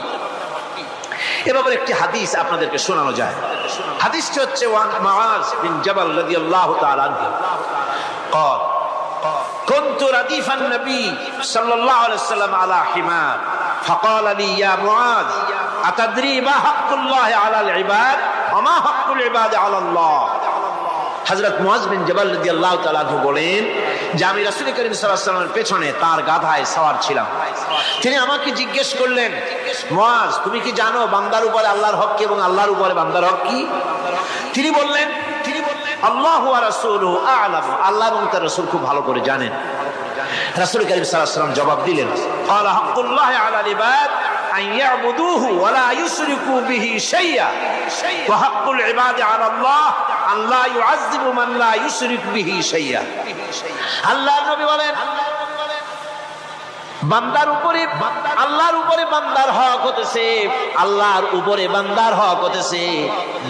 S1: এভাবে একটি হাদিস আপনাদেরকে শোনানো যায়। হাদিসটি হচ্ছে মুআজ বিন জাবাল রাদিয়াল্লাহু তাআলা আনহু قال كنت رديف النبي صلى الله عليه وسلم على حمار فقال لي يا معاذ أتدري ما حق الله على العباد وما حق العباد على الله। হযরত মুআজ বিন জাবাল রাদিয়াল্লাহু তাআলা আনহু বলেন যে আমি রাসূল করিম সাল্লাল্লাহু আলাইহি ওয়াসাল্লামের পেছনে তার গাধায় সওয়ার ছিলাম। তিনি আমাকে জিজ্ঞেস করলেন, মুআজ তুমি কি জানো বান্দার উপরে আল্লাহর হক কি এবং আল্লাহর উপরে বান্দার হক কি? তিনি বললেন আল্লাহু ওয়া রাসূলুহু আ'লামু, আল্লাহ এবং তার রাসূল খুব ভালো করে জানেন। রাসূল করিম সাল্লাল্লাহু আলাইহি ওয়াসাল্লাম জবাব দিলেন, ক্বালা হাক্কুল্লাহি আলাল ইবাদ আন ইয়াবুদুহু ওয়া লা ইউশরিকু বিহি শাইআ ওয়া হাক্কুল ইবাদি আলাল্লাহ আন লা ইউআযযিবু মান লা ইউশরিক বিহি শাইআ। আল্লাহর নবী বলেন বান্দার উপরে আল্লাহর উপরে বান্দার হক হতেছে, আল্লাহর উপরে বান্দার হক হতেছে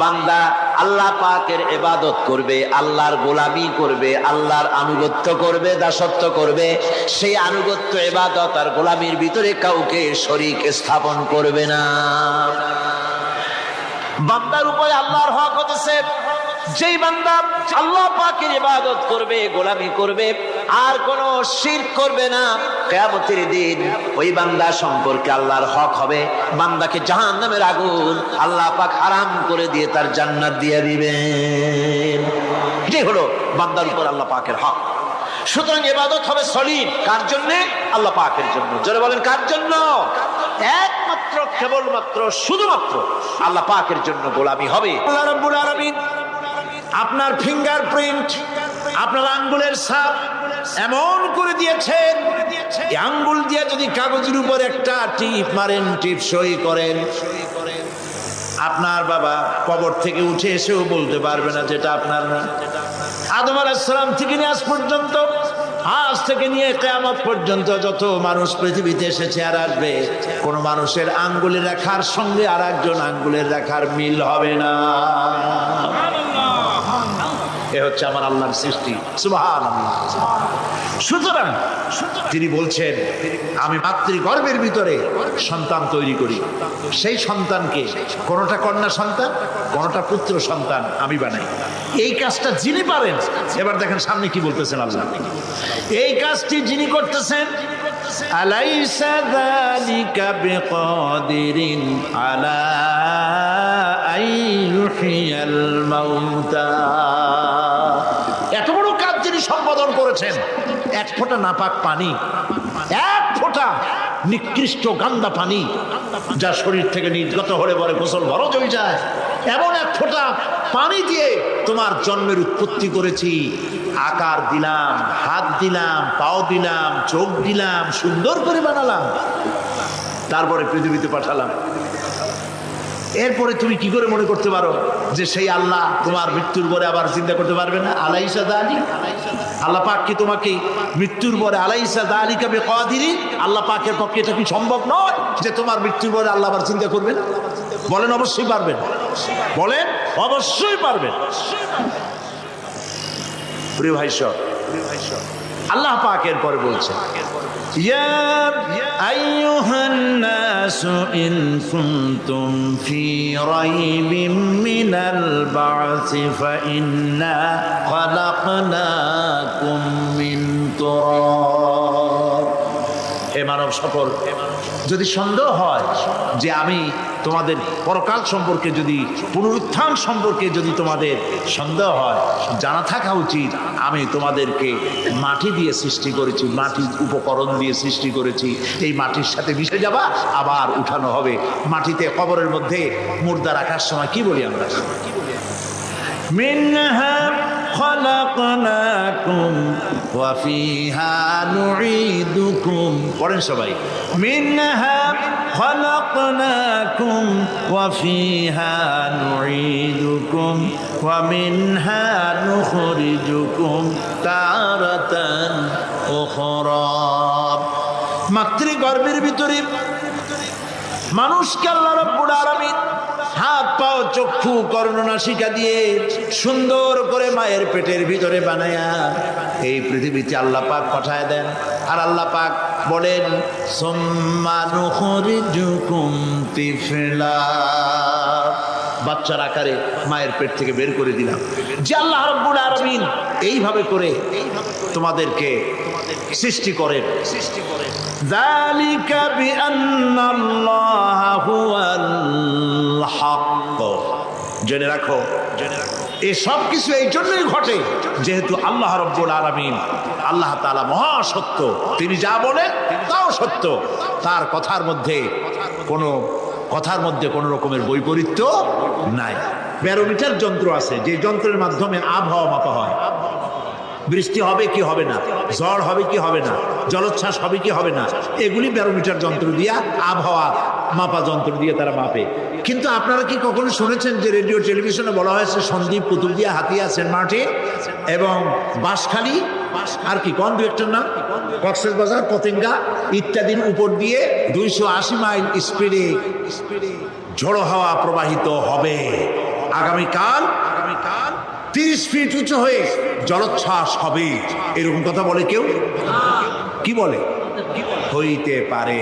S1: বান্দা আল্লাহ পাকের ইবাদত করবে, আল্লাহর গোলামি করবে, আল্লাহর আনুগত্য করবে, দাসত্ব করবে। সেই আনুগত্য ইবাদত আর গোলামির ভিতরে কাউকে শরীক স্থাপন করবে না। বান্দার উপরে আল্লাহর হক হতেছে যেই বান্দা আল্লাহ পাকের ইবাদত করবে, গোলামি করবে, আর কোন শিরক করবে না, কিয়ামতের দিন ওই বান্দা সম্পর্কে আল্লাহর হক হবে। বান্দাকে জাহান্নামের আগুন আল্লাহ পাক হারাম করে দিয়ে তার জান্নাত দিয়ে দিবেন। এটাই হলো বান্দার উপর আল্লাহ পাকের হক। সুতরাং ইবাদত হবে সলিড কার জন্য? আল্লাহ পাকের জন্য। জোরে বলেন কার জন্য? একমাত্র, কেবলমাত্র, শুধুমাত্র আল্লাহ পাকের জন্য গোলামি হবে। আল্লাহ রাব্বুল আলামিন আপনার ফিঙ্গারপ্রিন্ট, আপনার আঙ্গুলের ছাপ এমন করে দিয়েছেন, এই আঙ্গুল দিয়ে যদি কাগজের উপর একটা টিপ মারেন, টিপ সই করেন, আপনার বাবা কবর থেকে উঠে এসেও বলতে পারবে না যেটা আপনার না। আদম আলাইহিস সালাম থেকে নিয়ে আজ পর্যন্ত, আজ থেকে নিয়ে কিয়ামত পর্যন্ত যত মানুষ পৃথিবীতে এসেছে আর আসবে, কোন মানুষের আঙ্গুলের রেখার সঙ্গে আর একজন আঙ্গুলের রেখার মিল হবে না। এ হচ্ছে আমার আল্লাহর সৃষ্টি, সুবহানাল্লাহ। সুতরাং তিনি বলছেন, আমি মাতৃগর্ভের ভিতরে সন্তান তৈরি করি, সেই সন্তানকে কোনটা কন্যা সন্তান, কোনটা পুত্র সন্তান আমি বানাই। এই কাজটা যিনি পারেন, এবার দেখেন সামনে কি বলতেছেন আল্লাহ। এই কাজটি যিনি করতেছেন, আলাইসা যালিকা বিকাদিরিন আলা আইয়ুহিয়াল মাউতা। এত বড় কাজ যিনি সম্পাদন করেছেন, এক ফোঁটা নাপাক পানি, এক ফোঁটা নিকৃষ্ট গান্দা পানি যা শরীর থেকে নির্গত হলে পরে গোসল ফরজ হয়ে যায়, এমন এক ফোঁটা পানি দিয়ে তোমার জন্মের উৎপত্তি করেছি, আকার দিলাম, হাত দিলাম, পাও দিলাম, চোখ দিলাম, সুন্দর করে বানালাম, তারপরে পৃথিবীতে পাঠালাম। এরপরে তুমি কি করে মনে করতে পারো যে সেই আল্লাহ তোমার মৃত্যুর পরে আবার চিন্তা করতে পারবে না? আলাইসা যালিক, আল্লাহ পাক কি তোমাকে মৃত্যুর পরে, আলাইসা যালিকা বিকাদিরিন, আল্লাহ পাকের পক্ষে এটা কি সম্ভব নয় যে তোমার মৃত্যুর পরে আল্লাহ আবার চিন্তা করবেন? বলেন অবশ্যই পারবেন, বলেন অবশ্যই পারবেন। প্রিয় ভাই সব, আল্লাহ পাকের পরে বলছেন, ইয়া আইয়ুহান নাসু ইন কুনতুম ফি রাইবিম মিনাল বা'সি ফাইন্না খালাকনাকুম মিন তুরাব। হে মানব সকল, যদি সন্দেহ হয় যে আমি তোমাদের পরকাল সম্পর্কে, যদি পুনরুত্থান সম্পর্কে যদি তোমাদের সন্দেহ হয়, জানা থাকা উচিত আমি তোমাদেরকে মাটি দিয়ে সৃষ্টি করেছি, মাটির উপকরণ দিয়ে সৃষ্টি করেছি। এই মাটির সাথে মিশে যাবা, আবার উঠানো হবে। মাটিতে কবরের মধ্যে মুর্দা রাখার সময় কি বলি আমরা? মিনহা খালাকনাকুম ওয়া ফিহা নুঈদুকুম। পড়েন সবাই, মিনহা খালাকনাকুম ওয়া ফিহা নুঈদুকুম ওয়া মিনহা নুখরিজুকুম তারাতান উখরা। মাতৃগর্ভের ভিতরে মানুষকে আল্লাহ রাব্বুল আলামিন হাত পাও চক্ষু কর্ণনাসিকা দিয়ে সুন্দর করে মায়ের পেটের ভিতরে বানায়া এই পৃথিবীতে আল্লাহ পাক পাঠায় দেন। আর আল্লাহ পাক বলেন, সুম্মা নুখরিজুকুম তিফলা, বাচ্চার আকারে মায়ের পেট থেকে বের করে দিলাম। যে আল্লাহ রাব্বুল আলামিন এইভাবে করে তোমাদেরকে সৃষ্টি করেন। যালিকা বিআন্নাল্লাহা হুয়াল হক। জেনে রাখো, এই সব কিছু এই জন্যই ঘটে যেহেতু আল্লাহ রাব্বুল আলামিন, আল্লাহ তাআলা মহাসত্য। তিনি যা বলেন তাও সত্য, তার কথার মধ্যে কোনো রকমের বৈপরীত্য নাই। ব্যারোমিটার যন্ত্র আছে, যে যন্ত্রের মাধ্যমে আবহাওয়া মাপা হয়, বৃষ্টি হবে কি হবে না, ঝড় হবে কি হবে না, জলোচ্ছ্বাস হবে কি হবে না, এগুলি ব্যারোমিটার যন্ত্র দিয়া, আবহাওয়া মাপা যন্ত্র দিয়ে তারা মাপে। কিন্তু আপনারা কি কখনো শুনেছেন যে রেডিও টেলিভিশনে বলা হয়েছে সন্দ্বীপ, কুতুবদিয়া, হাতিয়া, সেন্ট মার্টিন এবং বাঁশখালী, আর কি কোন দু একটার নাম, কক্সবাজার, পতেঙ্গা ইত্যাদির উপর দিয়ে 280 মাইল স্পিডে ঝড়ো হাওয়া প্রবাহিত হবে। আগামীকাল 30 ফিট উঁচু হয়ে জলোচ্ছ্বাস হবে, এরকম কথা বলে কেউ? কি বলে? হইতে পারে,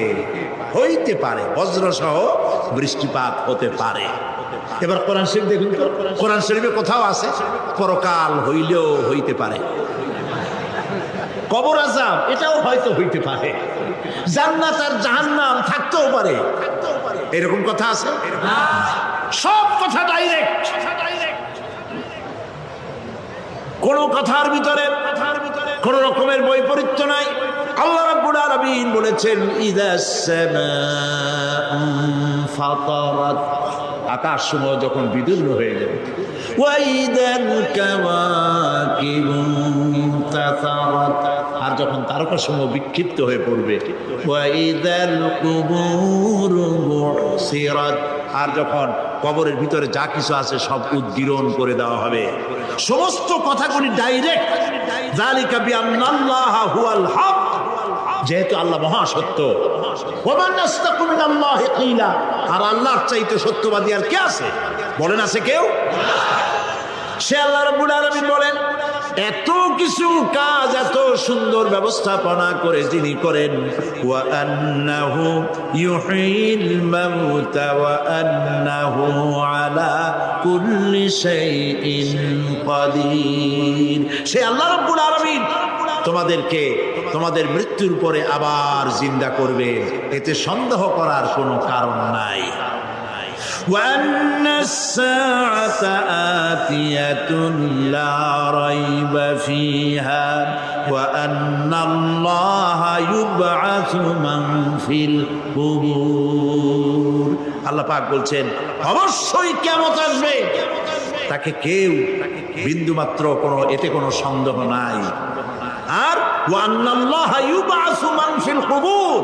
S1: হইতে পারে, বজ্র সহ বৃষ্টিপাত হতে পারে। এবার কোরআন শরীফ দেখুন তো, কোরআন শরীফে কোথাও আছে পরকাল হইলেও হইতে পারে, কবর আযাব এটাও হয়তো হইতে পারে, জান্নাত আর জাহান্নাম থাকতেও পারে, এরকম কথা আছে? সব কথা ডাইরেক্ট, কোন কথার ভিতরে কোন রকমের বৈপরীত্য নাই। আল্লাহ রাব্বুল আলামিন বলেছেন ইযাস সামাউ ফাতারাত, আকাশ সমূহ যখন বিদীর্ণ হয়ে যাবে, ওয়া ইযাল কাওয়াকিবু ইনতাসারাত, আর যখন তারকা সমূহ বিক্ষিপ্ত হয়ে পড়বে, ওয়া ইযাল কুবুরু বুসিরাত, আর যখন কবরের ভিতরে যা কিছু আছে সব উদ্গীরণ করে দেওয়া হবে। সমস্ত কথাগুলি ডাইরেক্ট, যালিকা বিআন্নাল্লাহা হুয়াল হক, যেহেতু আল্লাহ মহাসত্য, ওয়া মান আসতাকু মিনাল্লাহি কিলা, আর আল্লাহর চাইতে সত্যবাদী আর কে আছে? বলেন আছে কেউ? সে আল্লাহ রাব্বুল আলামিন বলেন এত কিছু কাজ এত সুন্দর ব্যবস্থাপনা করে যিনি করেন, ওয়া আন্নাহু ইউহিল মাউতা ওয়া আন্নাহু আলা কুল্লি শাইইন কাদির, সে আল্লাহ রাব্বুল আলামিন তোমাদেরকে তোমাদের মৃত্যুর পরে আবার জিন্দা করবে, এতে সন্দেহ করার কোনো কারণ নাই। وأن الساعة آتية لا ريب فيها وأن الله يبعث من في القبور, আল্লাহ পাক বলছেন অবশ্যই কিয়ামত আসবে, তাকে কেউ বিন্দুমাত্র কোনো এতে কোনো সন্দেহ নাই। আর وأن الله يبعث من في القبور,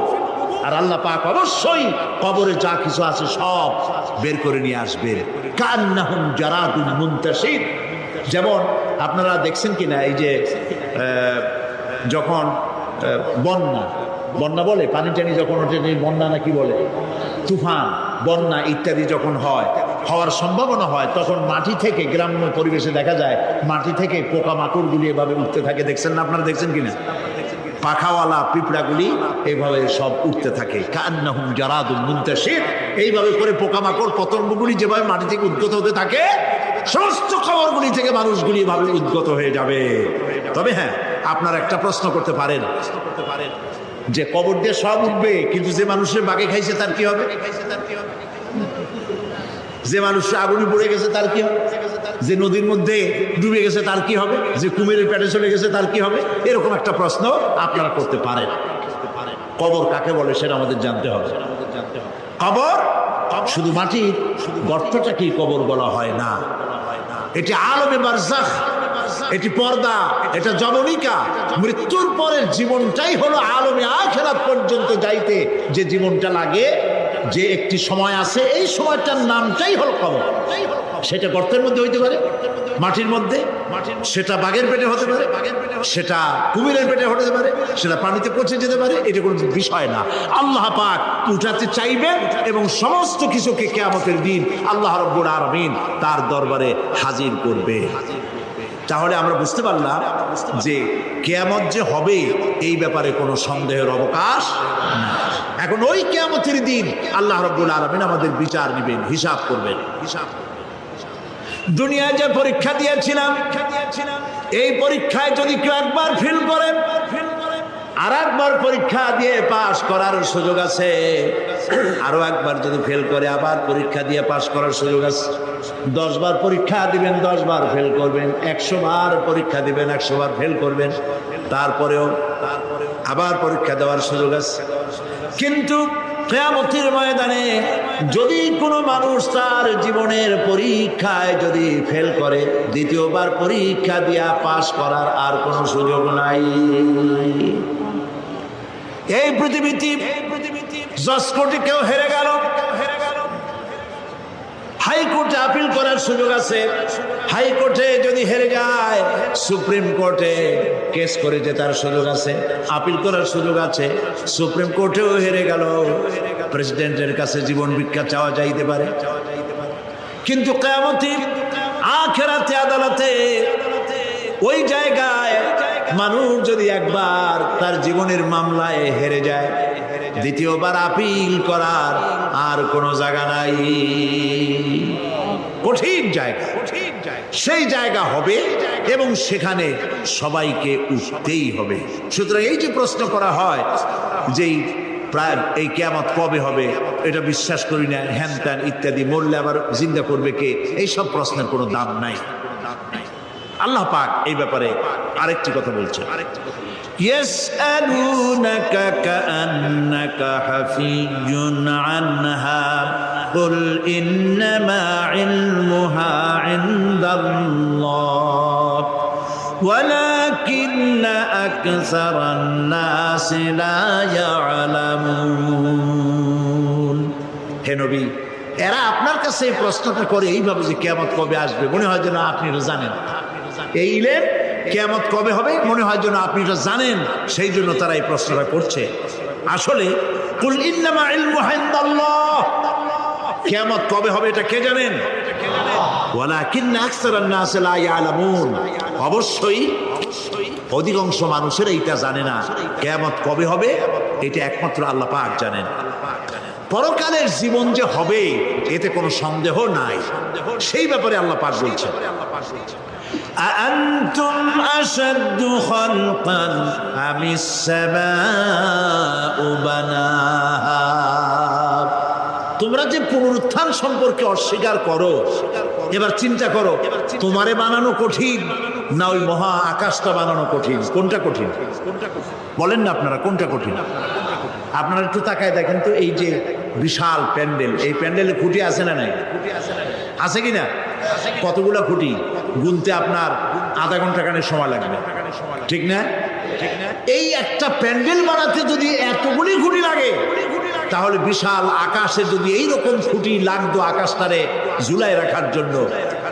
S1: আর আল্লাহ পাক অবশ্যই কবরে যা কিছু আছে সব বের করে নিয়ে আসবে। কান্নাহুম জারাদুন মুনতাশির, যেমন আপনারা দেখছেন কিনা এই যে যখন বন্যা বলে, পানি টানি যখন ওঠে, বন্যা নাকি বলে, তুফান, বন্যা ইত্যাদি যখন হওয়ার সম্ভাবনা হয়, তখন মাটি থেকে, গ্রাম্য পরিবেশে দেখা যায় মাটি থেকে পোকামাকড়গুলি এভাবে উঠতে থাকে। দেখছেন না? আপনারা দেখছেন কিনা? পাখাওয়ালা পিঁপড়াগুলি এইভাবে সব উঠতে থাকে, কান্নাহুম জারাদুন মুনতাশির, এইভাবে করে পোকামাকড় পতঙ্গগুলি যেভাবে মাটি থেকে উদ্গত হতে থাকে, সমস্ত খবরগুলি থেকে মানুষগুলি এভাবে উদ্গত হয়ে যাবে। তবে হ্যাঁ, আপনারা একটা প্রশ্ন করতে পারেন যে কবর দিয়ে সব উঠবে, কিন্তু যে মানুষের বাগে খাইছে তার কি হবে? যে মানুষের আগুনে পড়ে গেছে তার কি হবে? যে নদীর মধ্যে ডুবে গেছে তার কি হবে? যে কুমিরের পেটে চলে গেছে তার কি হবে? এরকম একটা প্রশ্ন আপনারা করতে পারেন। কবর কাকে বলে সেটা আমাদের জানতে হবে। কবর শুধু মাটির গর্তটাকেই কবর বলা হয় না, এটি আলমে বারজাখ, এটি পর্দা, এটা জবনিকা। মৃত্যুর পরের জীবনটাই হলো আলমে আখিরাত পর্যন্ত যাইতে যে জীবনটা লাগে, যে একটি সময় আছে, এই সময়টার নামটাই হলো কবর। সেটা গর্তের মধ্যে হইতে পারে, মাটির মধ্যে, সেটা বাঘের পেটে হতে পারে, সেটা কুমিরের পেটে হতে পারে, সেটা পানিতে পচে যেতে পারে, এটা কোনো বিষয় না। আল্লাহ পাক উঠাতে চাইবেন এবং সমস্ত কিছুকে কিয়ামতের দিন আল্লাহ রাব্বুল আলামিন তার দরবারে হাজির করবে। তাহলে আমরা বুঝতে পারলাম যে কিয়ামত যে হবে এই ব্যাপারে কোনো সন্দেহের অবকাশ না। এখন ওই কিয়ামতের দিন আল্লাহ রাব্বুল আলামিন আমাদের বিচার নেবেন, হিসাব করবেন। দুনিয়ায় যে পরীক্ষা দিয়েছিলাম, এই পরীক্ষায় যদি কেউ একবার ফেল করে, আর একবার পরীক্ষা দিয়ে পাস করার সুযোগ আছে, আরো একবার যদি ফেল করে আবার পরীক্ষা দিয়ে পাস করার সুযোগ আছে। 10 বার পরীক্ষা দিবেন, 10 বার ফেল করবেন, 100 বার পরীক্ষা দিবেন, 100 বার ফেল করবেন, তারপরেও আবার পরীক্ষা দেওয়ার সুযোগ আছে। কিন্তু কিয়ামতের ময়দানে যদি কোনো মানুষ তার জীবনের পরীক্ষায় যদি ফেল করে, দ্বিতীয়বার পরীক্ষা দিয়া পাস করার আর কোনো সুযোগ নাই। এই পৃথিবীতে জজ কোর্টে কেউ হেরে গেল, হাইকোর্টে আপিল করার সুযোগ আছে। হাইকোর্টে যদি হেরে যায়, সুপ্রিম কোর্টে কেস করে জেতার সুযোগ আছে, আপিল করার সুযোগ আছে। সুপ্রিম কোর্টেও হেরে গেল, প্রেসিডেন্টের কাছে জীবন ভিক্ষা চাওয়া যাইতে পারে। কিন্তু কিয়ামতে আখিরাতে আদালতে ওই জায়গায় মানুষ যদি একবার তার জীবনের মামলায় হেরে যায়, দ্বিতীয়বার আপিল করার আর কোনো জায়গা নাই।
S2: কঠিন জায়গা, সেই জায়গা হবে এবং সেখানে সবাইকে উঠতেই হবে। সুতরাং এই যে প্রশ্ন করা হয় যে প্রায় এই কিয়ামত কবে হবে, এটা বিশ্বাস করি না, হ্যান ত্যান ইত্যাদি, মরলে আবার জিন্দা করবে কে, এইসব প্রশ্নের কোনো দাম নাই। আল্লাহ পাক এই ব্যাপারে আরেকটি কথা বলছেন, ইয়াসআলুনাকা কাআন্নাকা হাফিজুন আনহা কুল ইন্নামা ইলমুহা ইনদাল্লাহ ওয়ালাকিন্না আকসারান নাসি লা ইয়ালামুন। হে নবী, এরা আপনার কাছে এই প্রশ্নটা করে এইভাবে যে কিয়ামত কবে আসবে, মনে হয় যেন আপনি এটা জানেন। এই ইলেম কিয়ামত কবে হবে মনে হয় যেন আপনি এটা জানেন, সেই জন্য তারা এই প্রশ্নটা করছে। আসলে কুল ইন্নামা ইলমুহা ইনদাল্লাহ, কিয়ামত কবে হবে এটা কে জানেন? ওয়ালাকিন্না আকসারান নাস লা ইয়ালামুন, অবশ্যই অধিকাংশ মানুষের এইটা জানে না। কিয়ামত কবে হবে এটা একমাত্র আল্লাহ পাক জানেন। পরকালের জীবন যে হবে এতে কোনো সন্দেহ নাই, সেই ব্যাপারে আল্লাহ পাক বলছেন, আআনতুম আশাদ্দু খালকান আমিস সামাউ বানাহা। তোমরা যে পুনরুত্থান সম্পর্কে অস্বীকার করো, এবার চিন্তা করো, তোমারে বানানো কঠিন না ওই মহা আকাশটা বানানো কঠিন? কোনটা কঠিন বলেন না আপনারা, কোনটা কঠিন? আপনারা একটু তাকায় দেখেন তো, এই যে বিশাল প্যান্ডেল, এই প্যান্ডেলে খুঁটি আছে না নাই? আছে কিনা? কতগুলা খুঁটি গুনতে আপনার আধা ঘন্টা খানে সময় লাগবে, ঠিক না? এই একটা প্যান্ডেল বানাতে যদি এতগুলি খুঁটি লাগে, তাহলে বিশাল আকাশে যদি এইরকম খুঁটি লাগতো আকাশটারে ঝুলাই রাখার জন্য,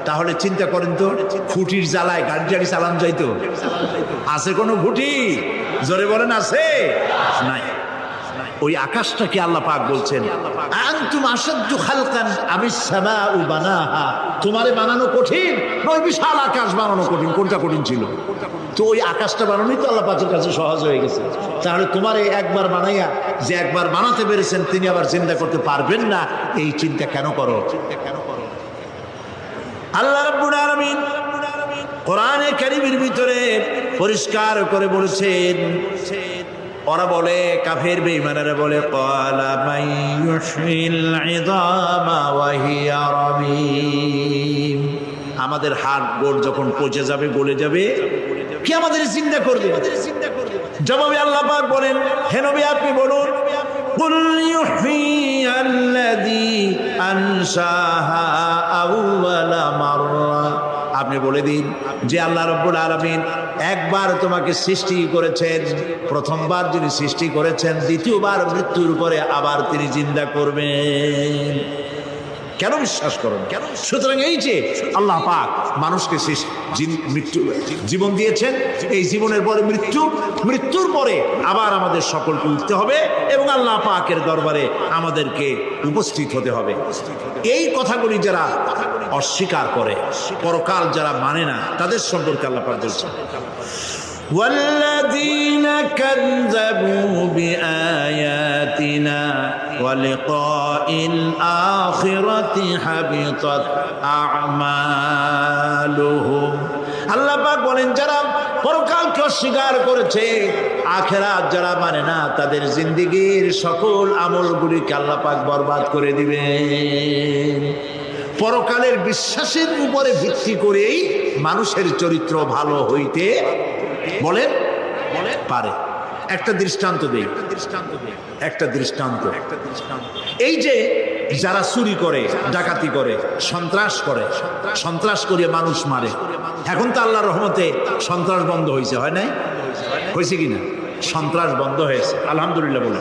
S2: তাহলে চিন্তা করেন তো, খুঁটির জ্বালায় গাড়ি টাড়ি চালান যাইতো? আছে কোনো খুঁটি? জোরে বলেন, আছে? নাই। ওই আকাশটাকে আল্লাহ পাক বলছেন, আনতুম আশাদ্দু খালকান আমিস সামাউ বানাহা। তোমারে বানানো কঠিন না ওই বিশাল আকাশ বানানো কঠিন? কোনটা কঠিন ছিল? তো ওই আকাশটা বানানোই তো আল্লাহ পাকের কাছে সহজ হয়ে গেছে। তাহলে তোমারে একবার বানাইয়া যে একবার বানাতে পেরেছেন তিনি আবার চিন্তা করতে পারবেন না, এই চিন্তা কেন করো? আল্লাহ রাব্বুল আলামিন কোরআনে কারীমের ভিতরে পরিষ্কার করে বলেছেন, ওরা বলে, কাফের বেঈমানেরা বলে, ক্বালা মাইয়ুহয়িল ইযামা ওয়া হিয়া রামীম। আমাদের হাড় গোড় যখন পচে যাবে, গলে যাবে, কি আমাদের জিন্দা করবে? জবাবে আল্লাহ পাক বলেন, হে নবী আপনি বলুন, কুল ইউহয়িয়াল্লাযী আনশাহা আউওয়ালা মাররা। আপনি বলে দিন যে আল্লাহ রাব্বুল আলামিন একবার তোমাকে সৃষ্টি করেছেন, প্রথমবার যিনি সৃষ্টি করেছেন, দ্বিতীয়বার মৃত্যুর পরে আবার তিনি জিন্দা করবেন। কেন বিশ্বাস করেন? কেন? সুতরাং এই যে আল্লাহ পাক মানুষকে মৃত্যু জীবন দিয়েছেন, এই জীবনের পরে মৃত্যু, মৃত্যুর পরে আবার আমাদের সকলকে উঠতে হবে এবং আল্লাহ পাকের দরবারে আমাদেরকে উপস্থিত হতে হবে। এই কথাগুলি যারা অস্বীকার করে, পরকাল যারা মানে না, তাদের সম্পর্কে আল্লাহ পাক বলছেন, والذين كذبوا بآياتنا ولقاء الآخرة حبطت أعمالهم। আল্লাহ পাক বলেন, যারা পরকালকে অস্বীকার করেছে, আখিরাত যারা মানে না, তাদের জিন্দেগীর সকল আমলগুলিকে আল্লাহ পাক বরবাদ করে দিবেন। পরকালের বিশ্বাসের উপরে ভিত্তি করেই মানুষের চরিত্র ভালো হইতে বলেন পারে। একটা দৃষ্টান্ত দেই, একটা দৃষ্টান্ত। এই যে যারা চুরি করে, ডাকাতি করে, সন্ত্রাস করে মানুষ মারে, এখন তো আল্লাহর রহমতে সন্ত্রাস বন্ধ হয়েছে, হয় নাই? হয়েছে কিনা? সন্ত্রাস বন্ধ হয়েছে, আলহামদুলিল্লাহ বলে।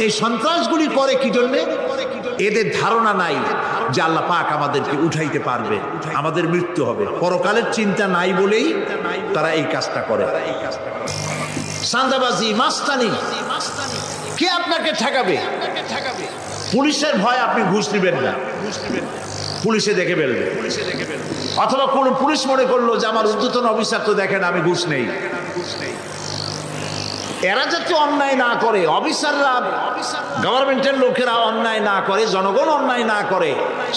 S2: এই সন্ত্রাসগুলি করে কি জন্যে? এদের ধারণা নাই যে আল্লাহ পাক আমাদেরকে উঠাইতে পারবে, আমাদের মৃত্যু হবে। পরকালের চিন্তা নাই বলেই তারা এই কাজটা করে। চাঁদাবাজি, মাস্তানি, কে আপনাকে ঠেকাবে? পুলিশের ভয় আপনি ঘুষ দিবেন না, পুলিশে দেখে ফেলবে। অথবা কোন পুলিশ মনে করলো যে আমার ঊর্ধ্বতন অফিসার তো দেখেন আমি ঘুষ নেই, এরা যাতে অন্যায় না করে, অফিসাররা গভর্নমেন্টের লোকেরা অন্যায় না করে, জনগণ অন্যায় না করে,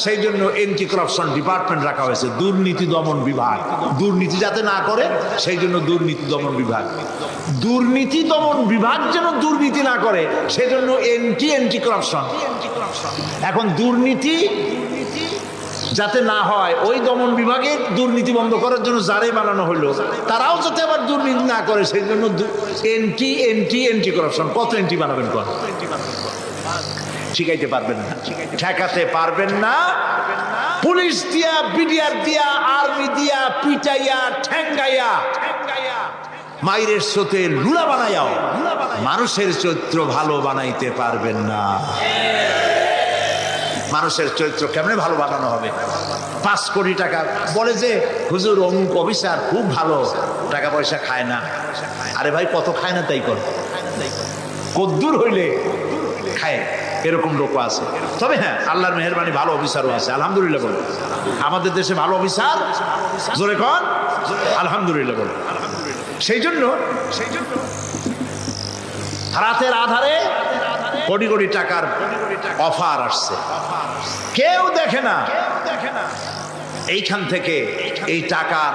S2: সেই জন্য এন্টি করাপশন ডিপার্টমেন্ট রাখা হয়েছে, দুর্নীতি দমন বিভাগ। দুর্নীতি যাতে না করে সেই জন্য দুর্নীতি দমন বিভাগ। দুর্নীতি দমন বিভাগ যেন দুর্নীতি না করে সেই জন্য এন্টি করাপশন। এখন দুর্নীতি যাতে না হয় ওই দমন বিভাগের দুর্নীতি বন্ধ করার জন্য যারে বানানো হলো তারাও যাতে আবার দুর্নীতি না করে সেই জন্য এন্টি করাপশন। কত এন্টি বানাবেন? কত শিখাইতে পারবেন না, ঠেকাতে পারবেন না। পুলিশ দিয়া, বিডিআর দিয়া, আর্মি দিয়া পিটাইয়া ঠেঙ্গাইয়া মাইরের স্রোতে লুলা বানাইয়াও মানুষের চরিত্র ভালো বানাইতে পারবেন না। মানুষের চরিত্র কেমনে ভালো বানানো হবে? 5 কোটি টাকা বলে যে হুজুর অমুক অফিসার খুব ভালো, টাকা পয়সা খায় না। আরে ভাই, কত খায় না তাই কর, কদ্দুর হইলে খায়, এরকম লোক আছে। তবে হ্যাঁ, আল্লাহর মেহেরবানি ভালো অফিসারও আছে, আলহামদুলিল্লাহ বলো। আমাদের দেশে ভালো অফিসার, জোরে কন আলহামদুলিল্লাহ বলো। সেই জন্য রাতের আধারে কোটি কোটি টাকার অফার আসছে, কেউ দেখে না। এইখান থেকে, এই টাকার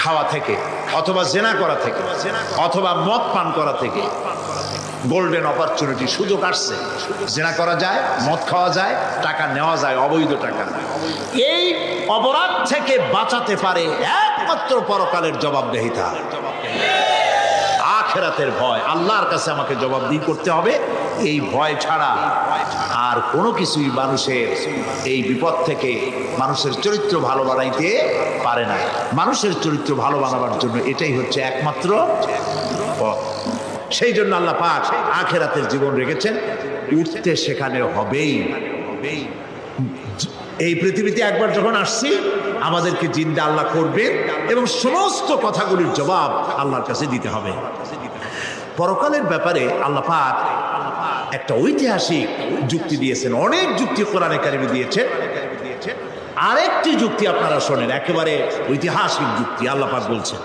S2: খাওয়া থেকে, অথবা জেনা করা থেকে, অথবা মদ পান করা থেকে গোল্ডেন অপরচুনিটি, সুযোগ আসছে। জেনা করা যায়, মদ খাওয়া যায়, টাকা নেওয়া যায়, অবৈধ টাকা। এই অপরাধ থেকে বাঁচাতে পারে একমাত্র পরকালের জবাবদেহিতা, আখিরাতের ভয়। আল্লাহর কাছে আমাকে জবাবদিহি করতে হবে, এই ভয় ছাড়া আর কোনো কিছুই মানুষের এই বিপদ থেকে মানুষের চরিত্র ভালো বানাইতে পারে না। মানুষের চরিত্র ভালো বানাবার জন্য এটাই হচ্ছে একমাত্র পথ। সেই জন্য আল্লাহ পাক আখিরাতের জীবন রেখেছেন। উঠতে সেখানে হবেই। এই পৃথিবীতে একবার যখন আসছি আমাদেরকে জিন্দা আল্লাহ করবে এবং সমস্ত কথাগুলির জবাব আল্লাহর কাছে দিতে হবে। পরকালের ব্যাপারে আল্লাহ পাক একটা ঐতিহাসিক যুক্তি দিয়েছেন, অনেক যুক্তি কোরআনে কারিমে দিয়েছেন। আরেকটি যুক্তি আপনারা শোনেন, একেবারে ঐতিহাসিক যুক্তি। আল্লাহ পাক বলছেন,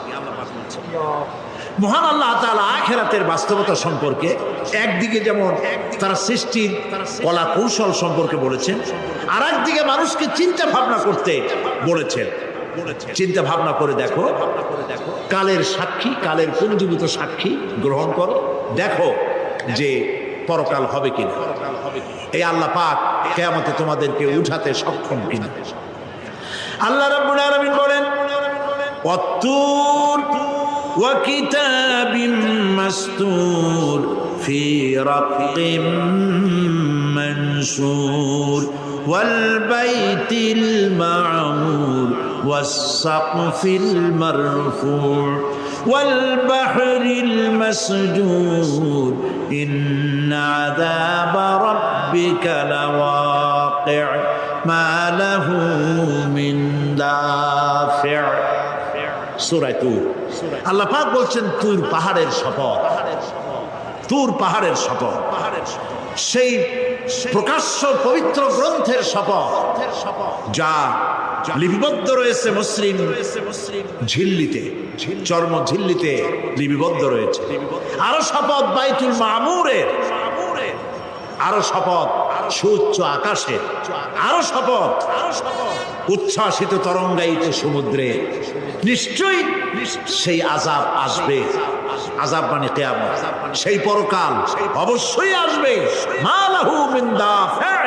S2: মহান আল্লাহ তাআলা আখিরাতের বাস্তবতা সম্পর্কে একদিকে যেমন তারা সৃষ্টির কলা কৌশল সম্পর্কে বলেছেন, আর একদিকে মানুষকে চিন্তা ভাবনা করতে বলেছেন। চিন্তা ভাবনা করে দেখো, কালের সাক্ষী, কালের পুঞ্জীভূত সাক্ষী গ্রহণ করো, দেখো যে পরকাল হবে কিনা, এই আল্লাহ পাক কিয়ামতে তোমাদেরকে উঠাতে সক্ষম কিনা। আল্লাহ রাব্বুল আলামিন বলেন, ওয়াত্তুর وكتاب مستور في رق منشور والبيت المعمور والسقف المرفوع والبحر المسجور إن عذاب ربك لواقع ما له من دافع। সূরা তুর। আল্লাহ পাক বলছেন তুর পাহাড়ের শপথ, তুর পাহাড়ের শপথ, সেই প্রকাশ্য পবিত্র গ্রন্থের শপথ যা লিপিবদ্ধ রয়েছে মুসলিম ঝিল্লিতে, চর্ম ঝিল্লিতে লিপিবদ্ধ রয়েছে। আরো শপথ বাইতুল মামুরের, আরো শপথ সুউচ্চ আকাশে, আরো শপথ উচ্ছ্বাসিত তরঙ্গায়িত সমুদ্রে। নিশ্চয়ই সেই আযাব আসবে, আযাব মানে কিয়ামত, সেই পরকাল অবশ্যই আসবে। মা লাহু মিন দাফি'আ,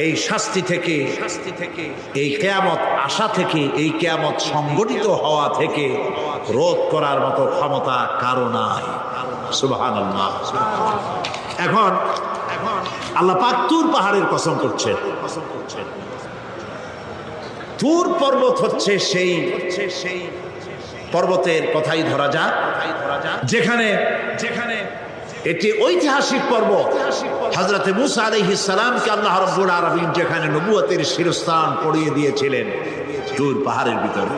S2: এই শাস্তি থেকে, এই কিয়ামত আসা থেকে, এই কিয়ামত সংগঠিত হওয়া থেকে রোধ করার মতো ক্ষমতা কারো নাই। সুবহানাল্লাহ। এখন আল্লাহ পাক তুর পাহাড়ের কসম করছেন। তুর পর্বত হচ্ছে সেই পর্বতের কথাই ধরা যাক, যেখানে এটি ঐতিহাসিক পর্বত। হযরতে মূসা আলাইহিস সালামকে আল্লাহ রাব্বুল আলামিন যেখানে নবুয়তের শিরস্থান পড়িয়ে দিয়েছিলেন, তুর পাহাড়ের ভিতরে।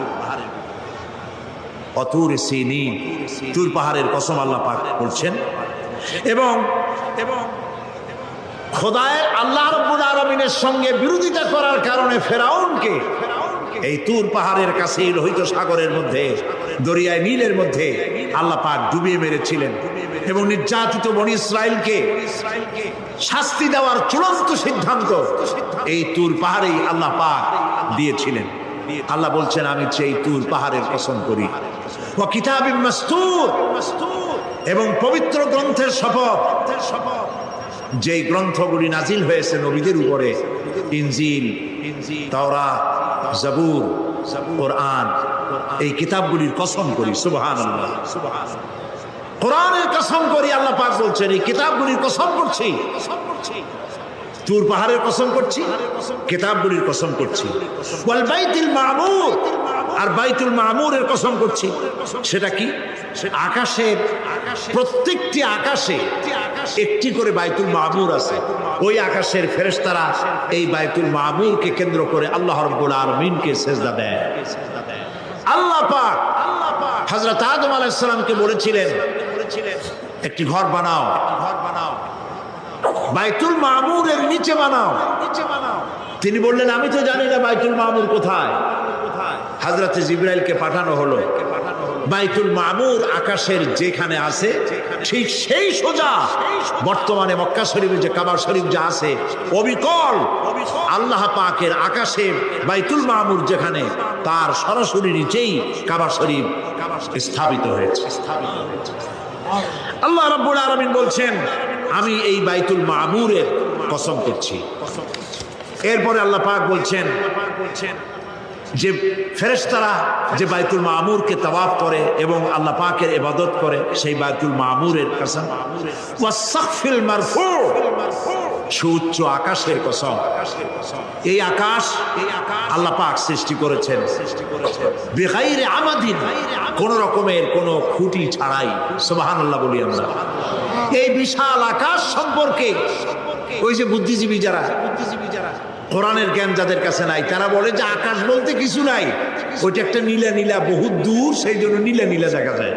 S2: অতুর সিনিন, তুর পাহাড়ের কসম আল্লাহ পাক বলছেন। এবং খোদায় আল্লাহ রাব্বুল আলামিনের সঙ্গে বিরোধিতা করার কারণে ফেরাউনকে এই তুর পাহাড়ের কাছে লোহিত সাগরের মধ্যে, দরিয়ায় নীলের মধ্যে আল্লাহ পাক ডুবিয়ে মেরেছিলেন এবং নির্যাতিত বনি ইসরাইলকে শাস্তি দেওয়ার চূড়ান্ত সিদ্ধান্ত এই তুর পাহাড়েই আল্লাহ পাক দিয়েছিলেন। আল্লাহ বলছেন, আমি সেই তুর পাহাড়ের কসম করি, ওয়া কিতাবিম মাসতুর, এবং পবিত্র গ্রন্থের শপথ, যেই গ্রন্থগুলি নাজিল হয়েছে নবীদের উপরে, ইনজিল, তাওরাত, জাবুর, কোরআন, এই কিতাবগুলির কসম করি। সুবহানাল্লাহ। কোরআনের কসম করি, আল্লাহ পাক বলছেন এই কিতাবগুলির কসম করছি। তুর পাহাড়ের কসম করছি, কিতাবগুলির কসম করছি। ওয়াল বাইতুল মামুর, আর বাইতুল মামুরের কসম করছি। সেটা কি? আকাশের প্রত্যেকটি আকাশে একটি করে বাইতুল মামুর আছে। ওই আকাশের ফেরেশতারা এই বাইতুল মামুরকে কেন্দ্র করে আল্লাহ রাব্বুল আলামিনকে সিজদা দেয়। আল্লাহ পাক হযরত আদম আলাইহিস সালামকে বলেছিলেন, একটি ঘর বানাও, বাইতুল মামুরের নিচে বানাও। তিনি বললেন, আমি তো জানি না বাইতুল মামুর কোথায়। হযরত জিবরাইলকে পাঠানো হলো। বাইতুল মামুর আকাশের যেখানে আছে ঠিক সেই সোজা বর্তমানে মক্কা শরীফে যে কাবা শরীফ যা আছে, অবিকল আল্লাহ পাকের আকাশে বাইতুল মামুর যেখানে, তার সরাসরি নিচেই কাবা শরীফ স্থাপিত হয়েছে। আল্লাহ রাব্বুল আলামিন বলছেন, আমি এই বাইতুল মামুরের কসম করছি। এরপরে আল্লাহ পাক বলছেন যে ফেরেশতারা যে বাইতুল মামুরকে তাওয়াফ করে এবং আল্লাহ পাকের ইবাদত করে, সেই বাইতুল মামুরের কসম। ওয়াস-সাকফিল মারফু, সুউচ্চ আকাশের কসম। এই আকাশ আল্লাহ পাক সৃষ্টি করেছেন বিগাইরি আমাদিন, কোন রকমের কোন খুঁটি ছাড়াই। সুবহানাল্লাহ বলি আমরা। এই বিশাল আকাশ সম্পর্কে ওই যে বুদ্ধিজীবী যারা, কোরআনের জ্ঞান যাদের কাছে নাই, তারা বলে যে আকাশ বলতে কিছু নাই, ওইটা একটা নীলা নীলা বহুত দূর, সেই জন্য নীলা নীলা দেখা যায়।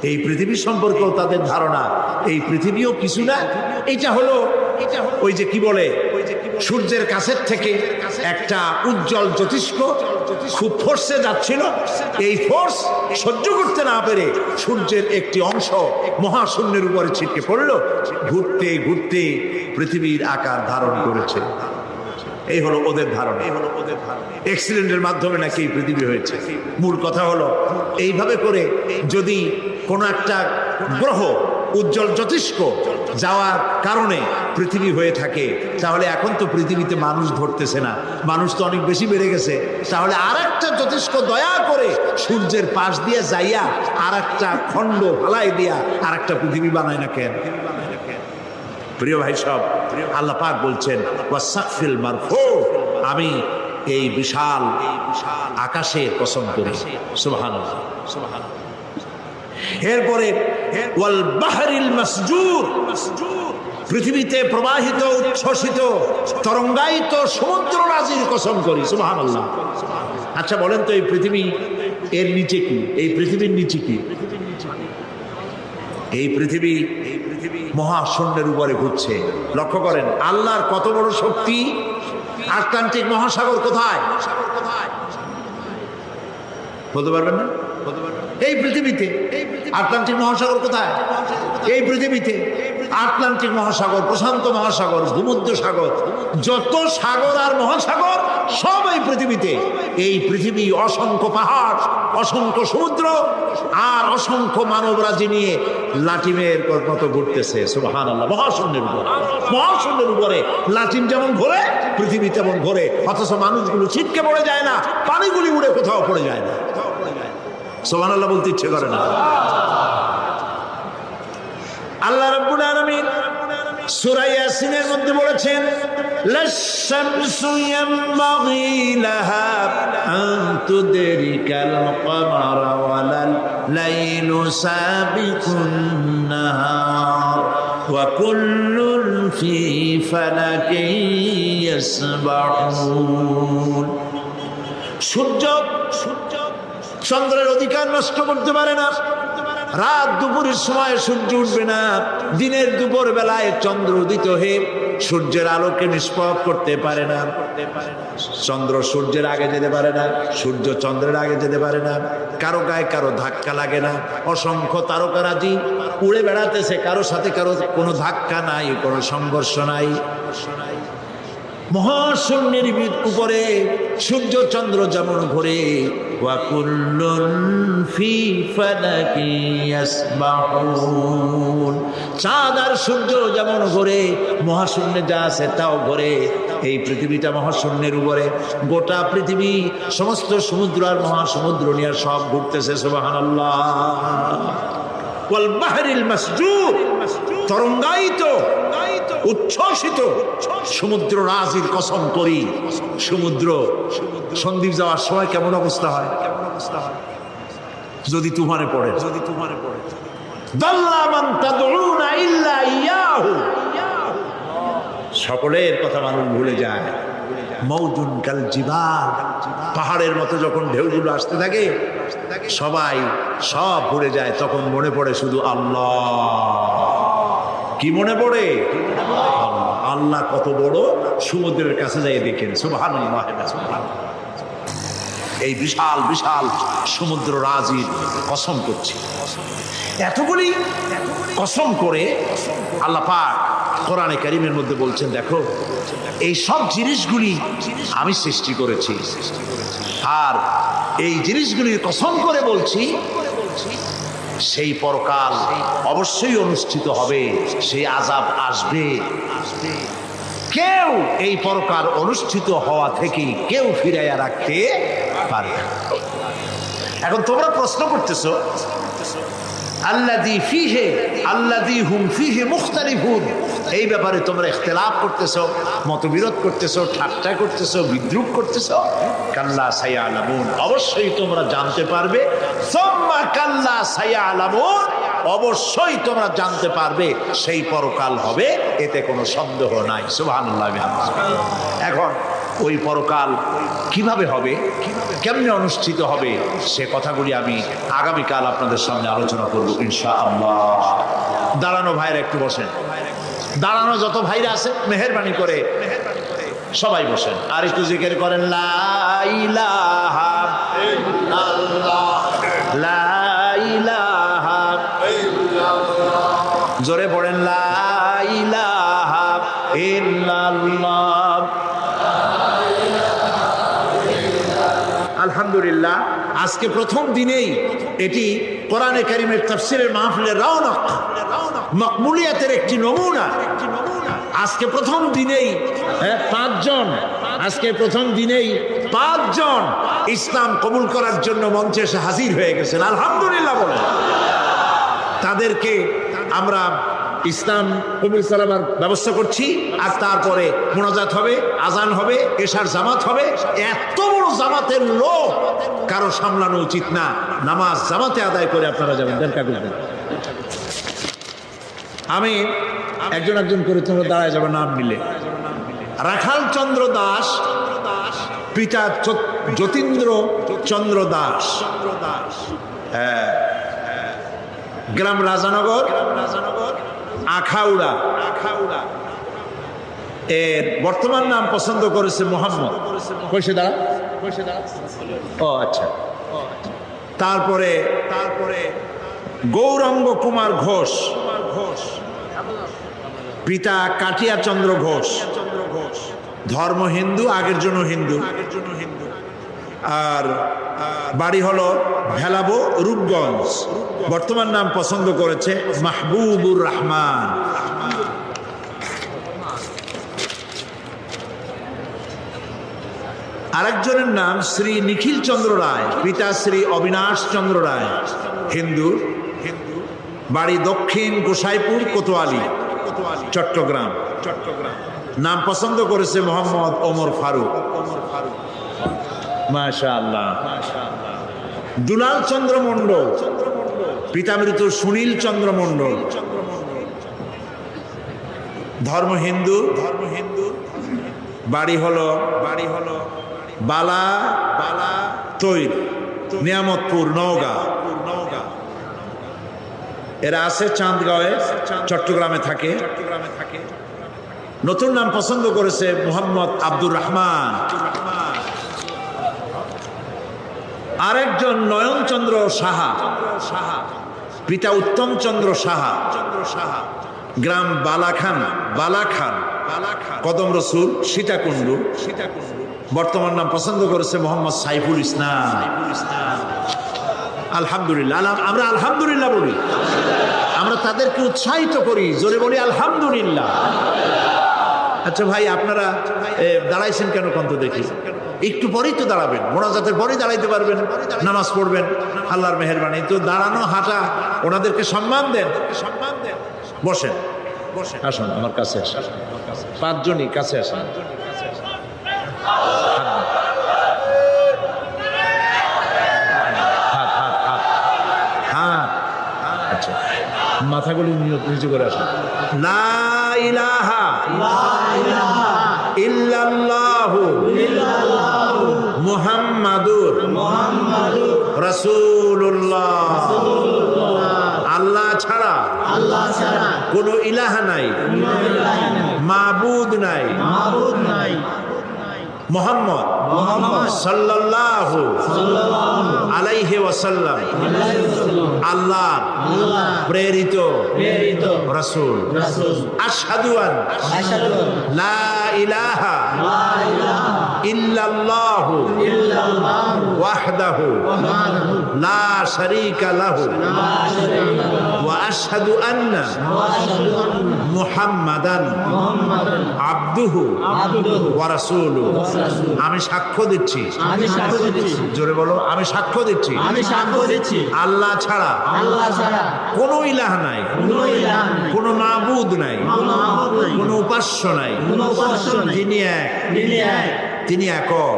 S2: এই পৃথিবী সম্পর্কেও তাদের ধারণা এই পৃথিবীও কিছু না, এটা হলো ওই যে কি বলে, সূর্যের কাছের থেকে একটা উজ্জ্বল জ্যোতিষ্ক খুব ফোর্সে যাচ্ছিল, এই ফোর্স সহ্য করতে না পেরে সূর্যের একটি অংশ মহাশূন্যের উপরে ছিটকে পড়লো, ঘুরতে ঘুরতে পৃথিবীর আকার ধারণ করেছে। এই হলো ওদের ধারণা। অ্যাক্সিডেন্টের মাধ্যমে নাকি এই পৃথিবী হয়েছে। মূল কথা হলো, এইভাবে করে যদি কোনো একটা গ্রহ উজ্জ্বল জ্যোতিষ্ক যাওয়ার কারণে পৃথিবী হয়ে থাকে, তাহলে এখন তো পৃথিবীতে মানুষ ধরতেছে না, মানুষ তো অনেক বেশি বেড়ে গেছে, তাহলে আর একটা জ্যোতিষ্ক দয়া করে সূর্যের পাশ দিয়ে যাইয়া আর একটা খণ্ড ফালাই দিয়া আর একটা পৃথিবী বানায় না কেন? প্রিয় ভাই সব, আল্লাহ পাক বলছেন ওয়াস-সাকফিল মারফু, আমি এই বিশাল আকাশের কসম করি। সুবহানাল্লাহ। এরপরে ওয়াল বাহরিল মাসজুর, পৃথিবীতে প্রবাহিত উচ্ছ্বসিত তরঙ্গায়িত সমুদ্র রাজির কসম করি। সুবহানাল্লাহ। আচ্ছা বলেন তো, এই পৃথিবী এর নিচে কি? এই পৃথিবীর নিচে কি? এই পৃথিবী মহাশূন্যের উপরে ঘুরছে। লক্ষ্য করেন আল্লাহর কত বড় শক্তি। আটলান্টিক মহাসাগর কোথায় বলতে পারবেন না? এই পৃথিবীতে। আটলান্টিক মহাসাগর কোথায়? এই পৃথিবীতে। আটলান্টিক মহাসাগর, প্রশান্ত মহাসাগর, ভূমধ্য সাগর, যত সাগর আর মহাসাগর সব এই পৃথিবীতে। এই পৃথিবী অসংখ্য পাহাড়, অসংখ্য সমুদ্র আর অসংখ্য মানবরাজি নিয়ে লাটিমের মতো ঘুরতেছে। সুবহানাল্লাহ। মহাশূন্যের উপরে, মহাশূন্যের উপরে লাটিম যেমন ঘোরে, পৃথিবী তেমন ঘোরে, অথচ মানুষগুলো ছিটকে পড়ে যায় না, পানিগুলি উড়ে কোথাও পড়ে যায় না। সুবহানাল্লাহ বলতে ইচ্ছে করে না। আল্লাহ রাব্বুল আলামিন সূরা ইয়াসিনের মধ্যে বলেছেন, লাশ-শামসু ইয়ানবাগি লাহা আন তুদরিকাল কমারা ওয়ালাল লাইলু সাবিকুন নাহার ওয়া কুল্লুন ফি ফালাকিন ইয়াসবাহুন। সূর্য চন্দ্রের অধিকার নষ্ট করতে পারে না। রাত দুপুরের সময় সূর্য উঠবে না, দিনের দুপুর বেলায় চন্দ্র উদিত হয়ে সূর্যের আলোকে নিষ্প্রভ করতে পারে না, চন্দ্র সূর্যের আগে যেতে পারে না, সূর্য চন্দ্রের আগে যেতে পারে না, কারো গায়ে কারো ধাক্কা লাগে না, অসংখ্য তারকারাজি উড়ে বেড়াতেছে, কারো সাথে কারো কোনো ধাক্কা নাই, কোনো সংঘর্ষ নাই। মহাশূন্যের উপরে সূর্য চন্দ্র যেমন ঘোরে, ওয়া কুল্লুন ফি ফালাকি ইয়াসবাহুন, চাঁদ আর সূর্য যেমন ঘোরে, মহাশূন্যে যা আছে তাও ঘোরে। এই পৃথিবীটা মহাশূন্যের উপরে, গোটা পৃথিবী সমস্ত সমুদ্র আর মহাসমুদ্র নিয়ে সব ঘুরতেছে। সুবহানাল্লাহ। ওয়াল বাহরিল মাসজুর, তরঙ্গায়িত উচ্ছ্বসিত সমুদ্র রাজির কসম করি, সমুদ্র সন্দ্বীপ যাওয়ার সময় কেমন অবস্থা হয় যদি তুফানে পড়ে। দাল্লা মান তাদউনা ইল্লা ইয়াহু, সকলের কথা মানুষ ভুলে যায়। মওজুন কাল জিবাল, পাহাড়ের মতো যখন ঢেউগুলো আসতে থাকে সবাই সব ভুলে যায়, তখন মনে পড়ে শুধু আল্লাহ। কি মনে পড়ে? আল্লাহ কত বড়, সমুদ্রের কাছে যাই দেখেন। সুবহানাল্লাহ। এই বিশাল বিশাল সমুদ্র রাজির কসম করছি। এতগুলি কসম করে আল্লাহ পাক কোরআনে কারীমের মধ্যে বলছেন, দেখো এই সব জিনিসগুলি আমি সৃষ্টি করেছি, আর এই জিনিসগুলির কসম করে বলছি সেই পরকাল অবশ্যই অনুষ্ঠিত হবে, সেই আযাব আসবে। কেউ এই পরকাল অনুষ্ঠিত হওয়া থেকে কেউ ফিরাইয়া রাখতে পারবে না। এখন তোমরা প্রশ্ন করতেছো, আল্লাযী ফীহি আল্লাযী হুম ফীহি মুখতালিফুন, এই ব্যাপারে তোমরা ইখতিলাফ করতেছো, মতবিরোধ করতেছো, ঠাট্টা করতেছো, বিদ্রূপ করতেছো। কাল্লা সায়ালামুন, অবশ্যই তোমরা জানতে পারবে। সুম্মা কাল্লা সায়ালামুন, অবশ্যই তোমরা জানতে পারবে সেই পরকাল হবে, এতে কোনো সন্দেহ নাই। সুবহানাল্লাহ। এখন ওই পরকাল কিভাবে হবে, কেমনে অনুষ্ঠিত হবে, সে কথাগুলি আমি আগামীকাল আপনাদের সামনে আলোচনা করব ইনশাআল্লাহ। দাঁড়ানো ভাইরা একটু বসেন, দাঁড়ানো যত ভাইরা আছে মেহেরবানি করে সবাই বসেন, আর একটু জিকির করেন লা ইলাহা ইল্লাল্লাহ, লা ইলাহা ইল্লাল্লাহ, জোরে পড়েন লা ইলাহা ইল্লাল্লাহ। আলহামদুলিল্লাহ, আজকে প্রথম দিনেই এটি কোরআনে কারীমের তাফসীরের মাহফিলের রওনক, মাকবুলিয়াতের একটি নমুনা। আজকে প্রথম দিনেই পাঁচজন, আজকে প্রথম দিনেই পাঁচজন ইসলাম কবুল করার জন্য মঞ্চে এসে হাজির হয়ে গেছেন। আলহামদুলিল্লাহ বলেন। তাদেরকে আমরা ইসলাম কবুল সালামার ব্যবস্থা করছি, আর তারপরে মোনাজাত হবে, আজান হবে, এশার জামাত হবে। এত বড় জামাতের লোক কারো সামলানো উচিত না। নামাজ জামাতে আদায় করে আপনারা যাবেন। দেন কাকুল দেন। আমি একজন একজন করে তোমরা দাঁড়ায় যাবে নাম মিলে। রাখাল চন্দ্র দাস, পিতা যতীন্দ্র চন্দ্র দাস, গ্রাম রাজানগর, আখাউড়া। এর বর্তমান নাম পছন্দ করেছে মোহাম্মদ। কইসে দাঁড়া, ও আচ্ছা। তারপরে গৌরাঙ্গ কুমার ঘোষ, পিতা কাটিয়া চন্দ্র ঘোষ, ধর্ম হিন্দু, আগের জন্য হিন্দু, আর বাড়ি হলো ভেলাবো, রূপগঞ্জ। বর্তমান নাম পছন্দ করেছে মাহবুবুর রহমান। আরেকজনের নাম শ্রী নিখিল চন্দ্র রায়, পিতা শ্রী অবিনাশ চন্দ্র রায়, হিন্দু, বাড়ি দক্ষিণ গোসাইপুর কোতোয়ালি, চট্টগ্রাম। নাম পছন্দ করেছে মোহাম্মদ ওমর ফারুক। মাশাআল্লাহ। দুলাল চন্দ্র মণ্ডল, পিতা মৃত সুনীল চন্দ্র মণ্ডল, ধর্ম হিন্দু, বাড়ি হলো বালা তৈর, নিয়ামতপুর, নওগাঁ। এরা আছে চাঁদগাঁওয়ে, চট্টগ্রামে থাকে। নতুন নাম পছন্দ করেছে মোহাম্মদ আব্দুর রহমান। আরেকজন নয়নচন্দ্র সাহা, পিতা উত্তম চন্দ্র সাহা, গ্রাম বালাখান, কদম রসুল, সীতাকুণ্ডু। বর্তমান নাম পছন্দ করেছে মোহাম্মদ সাইফুল ইসলাম। আলহামদুলিল্লাহ, আমরা আলহামদুলিল্লাহ বলি, আমরা তাদেরকে উৎসাহিত করি, জোরে বলি আলহামদুলিল্লাহ। আচ্ছা ভাই, আপনারা দাঁড়াইছেন কেন কন্ত দেখি? একটু পরেই তো দাঁড়াবেন, মোনাজাতের পরেই দাঁড়াইতে পারবেন, নামাজ পড়বেন, আল্লাহর মেহেরবানি। তো দাঁড়ানো হাঁটা, ওনাদেরকে সম্মান দেন। বসেন, আসুন আমার কাছে, পাঁচজনই কাছে আসেন। আচ্ছা, মাথাগুলি নিচু করে আসুন। লা ইলাহা ইল্লাল্লাহু মুহাম্মাদুর রাসূলুল্লাহ। আল্লাহ ছাড়া কোনো ইলাহা নাই, মাবুদ নাই। মুহাম্মদ সাল্লাল্লাহু আলাইহি ওয়াসাল্লাম আল্লাহর প্রেরিত রাসূল। আশহাদু আন লা ইলাহা ইল্লাল্লাহু ওয়াহদাহু লা শারীকা লাহু ওয়া আশহাদু আন্না মুহাম্মাদান আবদুহু ওয়া রাসূলুহু। আমি সাক্ষ্য দিচ্ছি, জোরে বলো, আমি সাক্ষ্য দিচ্ছি আল্লাহ ছাড়া কোনো ইলাহ নাই, কোনো মাবুদ নাই, কোনো উপাস্য নাই। তিনি একক,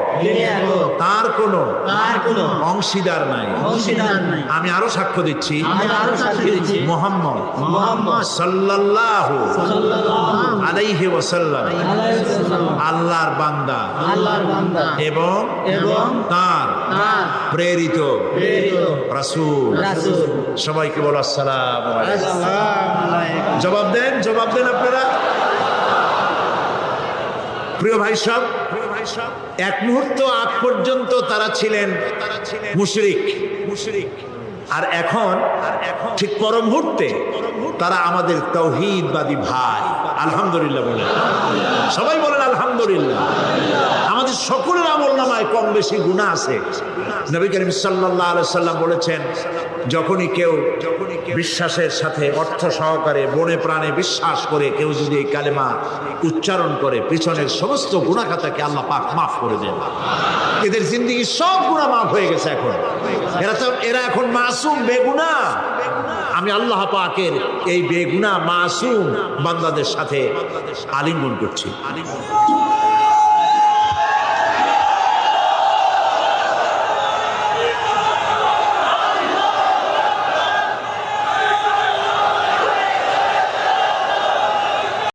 S2: তার কোনো অংশীদার নাই। আমি আরো সাক্ষ্য দিচ্ছি মুহাম্মদ সাল্লাল্লাহু আলাইহি ওয়াসাল্লাম আল্লাহর বান্দা এবং তার প্রেরিত রাসূল। সবাইকে বলো আসসালামু আলাইকুম। জবাব দেন আপনারা। প্রিয় ভাই সব, এক মুহূর্ত আগ পর্যন্ত তারা ছিলেন মুশরিক, আর এখন ঠিক পর মুহূর্তে তারা আমাদের তাওহীদবাদী ভাই। আলহামদুলিল্লাহ বলেন, সবাই বলেন আলহামদুলিল্লাহ। আমাদের সকলের আমলনামায় কম বেশি গুনাহ আছে। নবী করিম সাল্লাল্লাহু আলাইহি সাল্লাম বলেছেন, যখনই কেউ বিশ্বাসের সাথে অর্থ সহকারে মনে প্রাণে বিশ্বাস করে কেউ যদি এই কালেমা উচ্চারণ করে, পিছনের সমস্ত গুনাহ খাতাকে আল্লাহ পাক মাফ করে দেন। এদের জিন্দেগির সব গুনাহ মাফ হয়ে গেছে। এখন এরা এখন মাসুম, বেগুনাহ। আমি আল্লাহ পাকের এই বেগুনাহ মাসুম বান্দাদের সাথে আলিঙ্গন করছি।